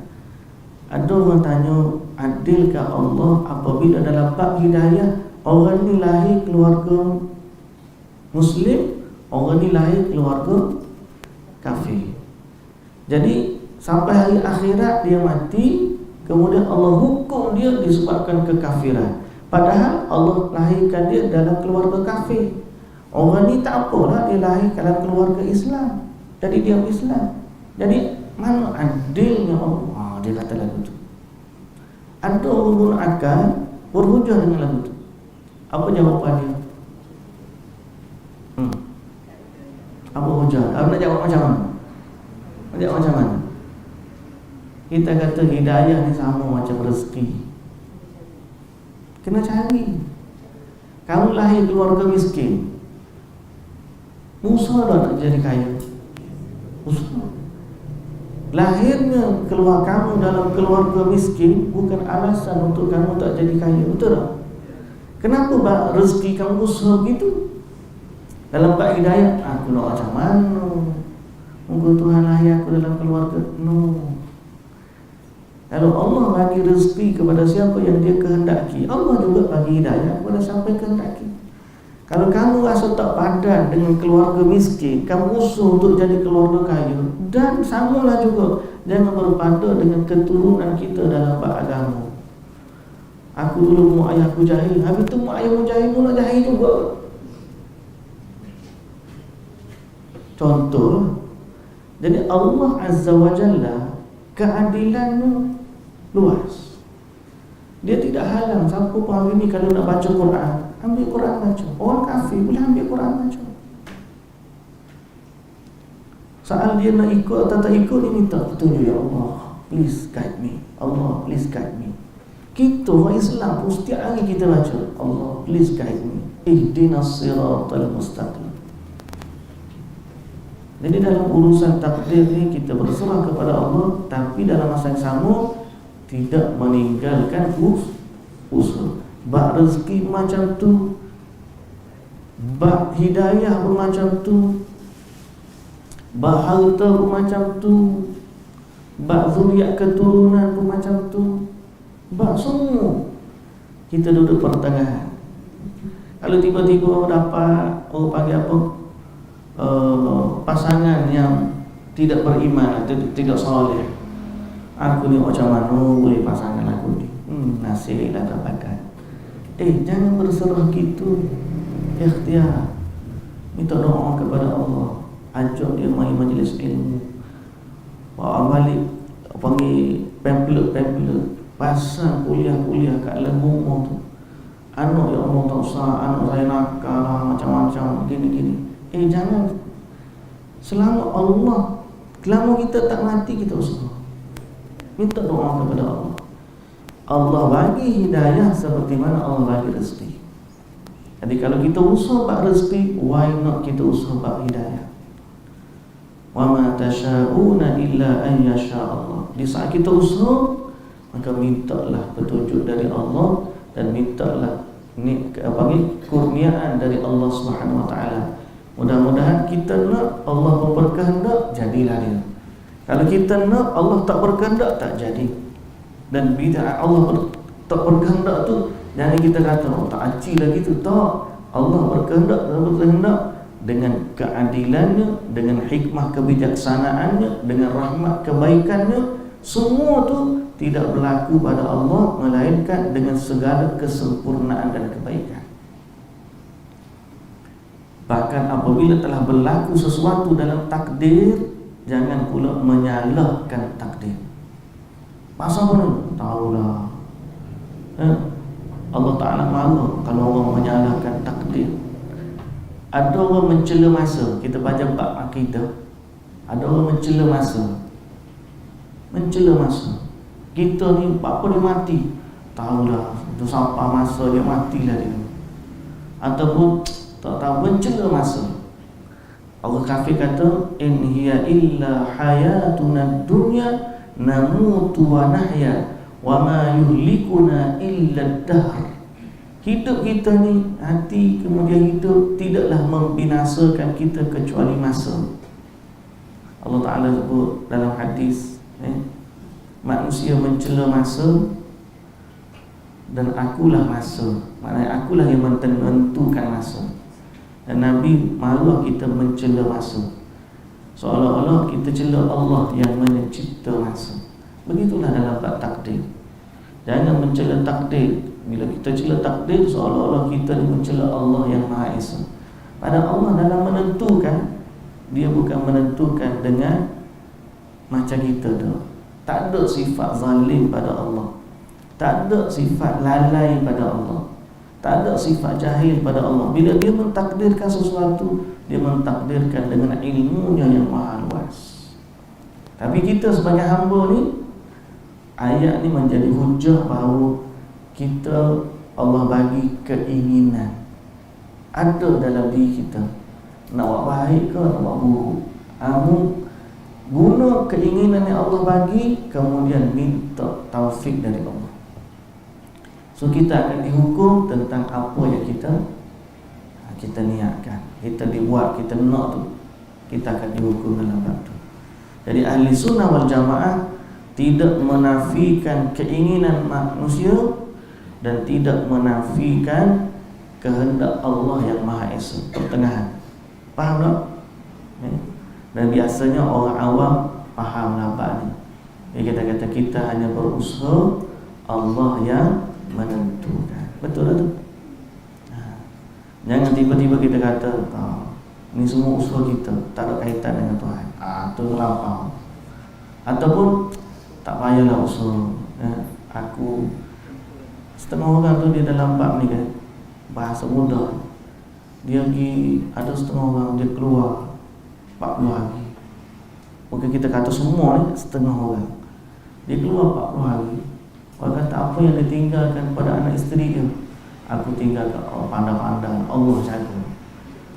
[SPEAKER 1] Ada orang tanya, adilkah Allah apabila dalam bab hidayah orang ni lahir keluarga Muslim, orang ni lahir keluarga kafir. Jadi sampai hari akhirat dia mati, kemudian Allah hukum dia disebabkan kekafiran. Padahal Allah lahirkan dia dalam keluarga kafir. Orang ni tak apalah dia lahir dalam keluarga Islam, jadi dia Islam. Jadi mana adilnya Allah? Dia kata lagu tu. Ada orang guna akal berhujah dengan lagu tu. Apa jawapan dia? Apa hujah? Nak jawab macam mana? Nak jawab macam mana? Kita kata hidayah ni sama macam rezeki. Kena cari. Kamu lahir keluarga miskin, Usaha dah nak jadi kaya. Usaha. Lahirnya keluar kamu dalam keluarga miskin bukan alasan untuk kamu tak jadi kaya. Betul tak? Kenapa rezeki kamu usaha begitu? Dalam bab hidayah, aku nak macam mana? Moga Tuhan lahir aku dalam keluarga. No. Kalau Allah bagi rezeki kepada siapa yang dia kehendaki, Allah juga bagi hidayah kepada siapa yang kehendaki. Kalau kamu rasa tak padan dengan keluarga miskin, kamu usaha untuk jadi keluarga kaya. Dan samalah juga, jangan berpada dengan keturunan kita dalam bab agama. Aku dulu mak ayahku jahil, habis tu mak ayahmu jahil pun nak jahil juga. Contoh, jadi Allah Azza wa Jalla keadilannya luas. Dia tidak halang siapa pun hari ni kalau nak baca Quran, ambil Quran baca. Orang kafir boleh ambil Quran baca. Soal dia nak ikut atau tak ikut, dia minta petunjuk, ya Allah, please guide me. Allah, please guide me. Kita orang Islam pun setiap hari kita baca, Allah, please guide me. Ihdinas siratal mustaqim. Jadi dalam urusan takdir ni kita berserah kepada Allah, tapi dalam masa yang sama tidak meninggalkan usaha. Bab rezeki macam tu, bab hidayah pun macam tu, bab harta pun macam tu, bab zuriat keturunan pun macam tu, bab semua kita duduk pertengahan. Kalau tiba-tiba dapat orang panggil apa, pasangan yang tidak beriman atau tidak soleh, aku ni macam mana boleh pasangan aku ni? Nasiblah dapatkan. Jangan berserah gitu. Ikhtiar, minta doa kepada Allah, ajak dia mai majlis ilmu, bawa balik panggil pamphlet pasang kuliah-kuliah kat dalam rumah tu. Anak, ya Allah, tak usah, anak saya nakal lah, macam-macam gini-gini. Jangan. Selama kita tak mati, kita usaha. Minta doa kepada Allah. Allah bagi hidayah seperti mana Allah bagi rezeki. Jadi kalau kita usaha bab rezeki, why not kita usaha bab hidayah? Wa ma tasyauna illa an yasha Allah. Di saat kita usaha, maka mintalah petunjuk dari Allah dan mintalah kurniaan dari Allah Subhanahu wa taala. Mudah-mudahan kita nak Allah berkehendak, jadilah dia. Kalau kita nak Allah tak berkehendak, tak jadi. Dan bila Allah tak berkehendak tu, jangan kita kata, tak aci lagi tu. Tak. Allah berkehendak dengan keadilannya, dengan hikmah kebijaksanaannya, dengan rahmat kebaikannya. Semua tu tidak berlaku pada Allah, melainkan dengan segala kesempurnaan dan kebaikan. Bahkan apabila telah berlaku sesuatu dalam takdir, jangan pula menyalahkan takdir. Masa pun tahulah, Allah Ta'ala marah kalau orang menyalahkan takdir. Ada orang mencela masa. Kita baca bab akidah, ada orang mencela masa. Kita ni apa dia mati, tahulah itu sampai masa dia matilah dia. Ataupun tak tahu, mencela masa. Allah kafir kata, in hiya illa hayatuna dunya namutu wa nahya wa ma yuhlikuna illa ad-dahr. Hidup kita ni, hati kemudian hidup, tidaklah membinasakan kita kecuali masa. Allah Ta'ala sebut dalam hadis, manusia mencela masa dan akulah masa. Maknanya akulah yang menentukan masa. Dan Nabi marah kita mencela masa, seolah-olah kita cela Allah yang mencipta masa. Begitulah dalam bab takdir. Jangan mencela takdir. Bila kita cela takdir, seolah-olah kita mencela Allah yang Maha Esa. Padahal Allah dalam menentukan, Dia bukan menentukan dengan macam kita tu. Tak ada sifat zalim pada Allah, tak ada sifat lalai pada Allah, tak ada sifat jahil pada Allah. Bila Dia mentakdirkan sesuatu, Dia mentakdirkan dengan ilmunya yang maha luas. Tapi kita sebagai hamba ni, ayat ni menjadi hujah bahawa kita, Allah bagi keinginan ada dalam diri kita. nak buat baik ke nak buat buruk. Kamu guna keinginan yang Allah bagi, kemudian minta taufik dari Allah. So kita akan dihukum tentang apa yang kita niatkan, kita dibuat, kita nak tu, kita akan dihukum dalam bab tu. Jadi ahli sunnah wal jamaah tidak menafikan keinginan manusia dan tidak menafikan kehendak Allah yang Maha Esa. Pertengahan. Faham tak? Dan biasanya orang awam faham nampak ni. Jadi kita kata kita hanya berusaha, Allah yang menentukan. Betul tak tu? Jangan tiba-tiba kita kata ni semua usaha kita, tak ada kaitan dengan Tuhan. Itu terlampau. Ataupun tak payahlah usaha. Aku setengah orang tu dia dalam bab ni kan, bahasa mudah. Dia pergi, ada setengah orang dia keluar 40 hari. Mungkin kita kata semua ni setengah orang. Dia keluar 40 hari. Orang kata apa yang dia tinggalkan pada anak isteri dia? Aku tinggalkan pandang-pandang, Allah jaga.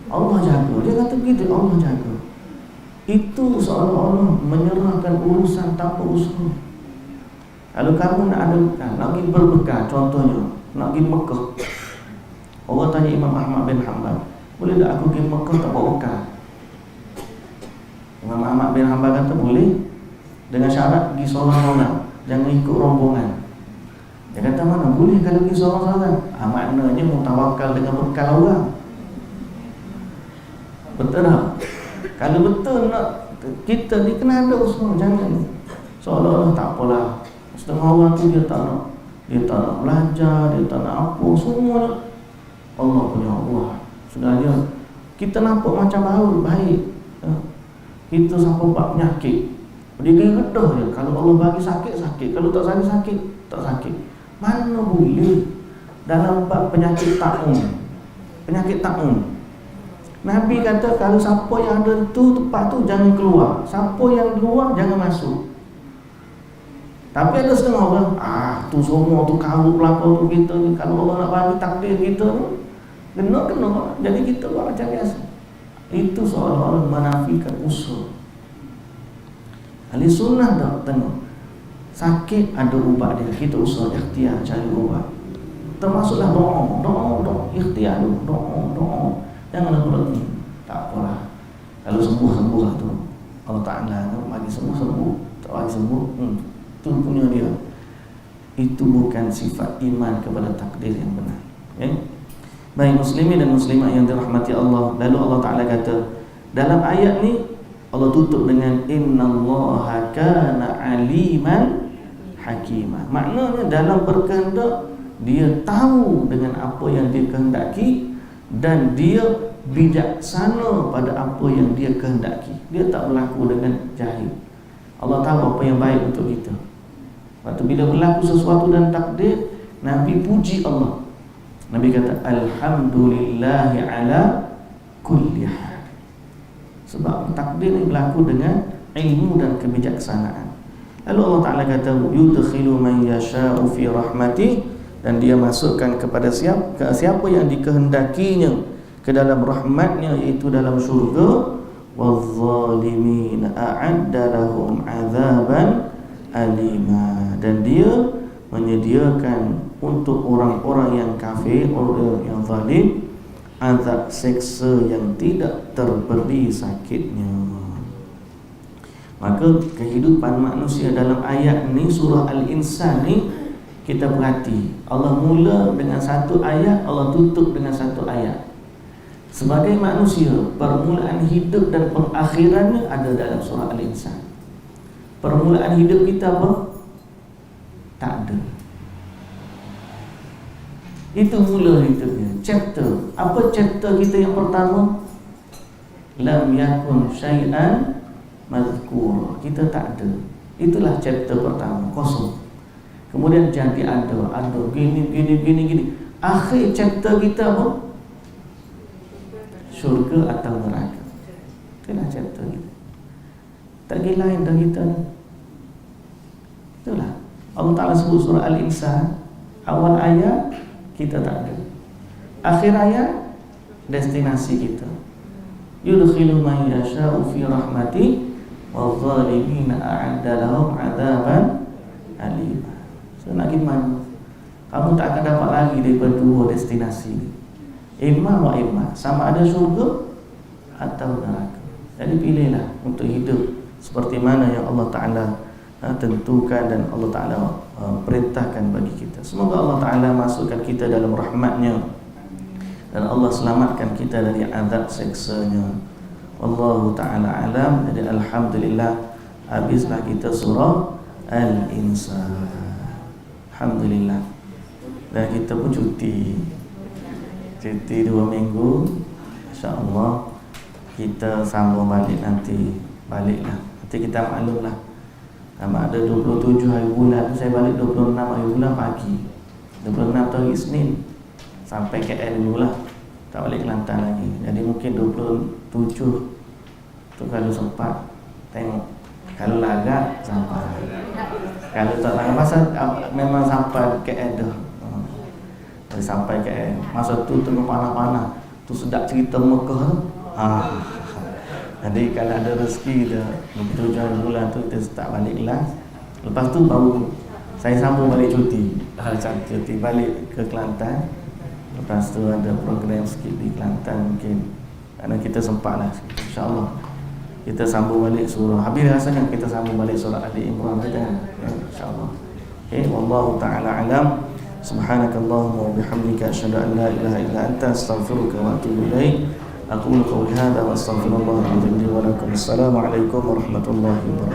[SPEAKER 1] Allah jaga. Dia kata begitu, Allah jaga. Itu seolah-olah menyerahkan urusan tanpa usaha. Kalau kamu nak ada bekal, nak pergi berbekal, contohnya nak pergi Mekah. Orang tanya Imam Ahmad bin Hanbal, boleh tak aku pergi Mekah tak bawa bekal? Imam Ahmad bin Hanbal kata boleh, dengan syarat pergi seorang-seorang, jangan ikut rombongan. Dia kata mana boleh kalau pergi seorang-seorang? Maknanya mau tawakal dengan bekal orang. Betul tak? Kalau betul nak kita ni kena ada usaha, jangan seolah-olah tak apalah. Setengah orang tu dia tak nak belajar, dia tak nak apa, semuanya Allah punya Allah. Sebenarnya kita nampak macam baik. Kita sampai bab penyakit, dia kena redah je. Kalau Allah bagi sakit, sakit. Kalau tak sakit, tak sakit. Mana boleh dalam bab penyakit taun. Penyakit taun, Nabi kata kalau siapa yang ada tu tempat tu jangan keluar, siapa yang keluar jangan masuk. Tapi ada setengah orang, tu semua tu karut belakang tu kita ni. Kalau Allah nak bagi takdir kita ni, kena. Jadi kita buat macam biasa. Itu seolah-olah menafikan usaha. Ahli sunnah tak tengok sakit ada ubat dia, kita usaha ikhtiar cari ubat. Termasuklah doa, ikhtiar dulu, doa. Janganlah berhenti. Tak apalah. Kalau sembuh lah tu. Allah Ta'ala bagi sembuh. Tak bagi sembuh, itu punya dia. Itu bukan sifat iman kepada takdir yang benar. Okay? Baik muslimin dan muslimat yang dirahmati Allah. Lalu Allah Ta'ala kata dalam ayat ni, Allah tutup dengan innallaha kana aliman hakimah. Maknanya dalam berkehendak, dia tahu dengan apa yang dia kehendaki dan dia bijaksana pada apa yang dia kehendaki. Dia tak berlaku dengan jahil. Allah tahu apa yang baik untuk kita. Waktu bila berlaku sesuatu dan takdir, Nabi puji Allah. Nabi kata alhamdulillahi ala kulli hal. Sebab takdir ini berlaku dengan ilmu dan kebijaksanaan. Lalu Allah Ta'ala kata yudkhilu man yasha'u fi rahmatih, dan dia masukkan kepada siapa yang dikehendakinya ke dalam rahmatnya, iaitu dalam syurga. Waz-zalimin a'adda lahum 'adzaban alima, dan dia menyediakan untuk orang-orang yang kafir, orang yang zalim, azab seksa yang tidak terberi sakitnya. Maka kehidupan manusia dalam ayat ni, surah Al-Insan ni, kita perhati, Allah mula dengan satu ayat, Allah tutup dengan satu ayat. Sebagai manusia, permulaan hidup dan pengakhirannya ada dalam surah Al-Insan. Permulaan hidup kita apa? Tak ada. Itu mula hidupnya, chapter. Apa chapter kita yang pertama? Lam yakun syai'an mazkura. Kita tak ada. Itulah chapter pertama, kosong. Kemudian jadi ada gini. Akhir chapter kita apa? Syurga atau neraka. Itulah chapter kita. Tak ada lain dah kita ni. Itulah Allah Ta'ala sebut surah Al-Insan, awal ayat kita tak ada, akhir ayat destinasi kita. yudkhilu man yasha'u fi rahmati wadh-dhalimina a'adda lahum 'adzaban alim. So nak gimana? Kamu tak akan dapat lagi daripada dua destinasi ni. Imma wa imma, sama ada syurga atau neraka. Jadi pilihlah untuk hidup seperti mana yang Allah Ta'ala tentukan dan Allah Ta'ala perintahkan bagi kita. Semoga Allah Ta'ala masukkan kita dalam rahmatnya dan Allah selamatkan kita dari azab seksanya. Wallahu Ta'ala alam. Jadi alhamdulillah, habislah kita surah Al-Insan. Alhamdulillah. Dan kita pun cuti 2 minggu. InsyaAllah kita sambung balik nanti. Baliklah, nanti kita maklumlah. Sama ada 27 hari bulan, saya balik 26 hari bulan pagi, 26 tu hari Isnin, sampai KL dulu lah, tak balik Kelantan lagi. Jadi mungkin 27 tu kalau sempat tengok, kalau lagak sampai, kalau tak lagak masa memang sampai KL dah. Jadi sampai KL, masa tu tengah panah-panah tu, sedap cerita Mekah tu. Jadi kalau ada rezeki dah 27 bulan tu kita start balik kelas. Lepas tu baru saya sambung balik cuti. Cuti balik ke Kelantan. Lepas tu ada program sikit di Kelantan mungkin. Kerana kita sempat lah, InsyaAllah kita sambung balik surah. Habis rasanya kita sambung balik surah Ali Imran kita, InsyaAllah. Okay, wallahu ta'ala alam. Subhanakallahumma wa bihamdika asyhadu an la ilaha illa anta astaghfiruka wa atubu ilaik. أقول قولي هذا وأستغفر الله العظيم لي ولكم. السلام عليكم ورحمة الله وبركاته.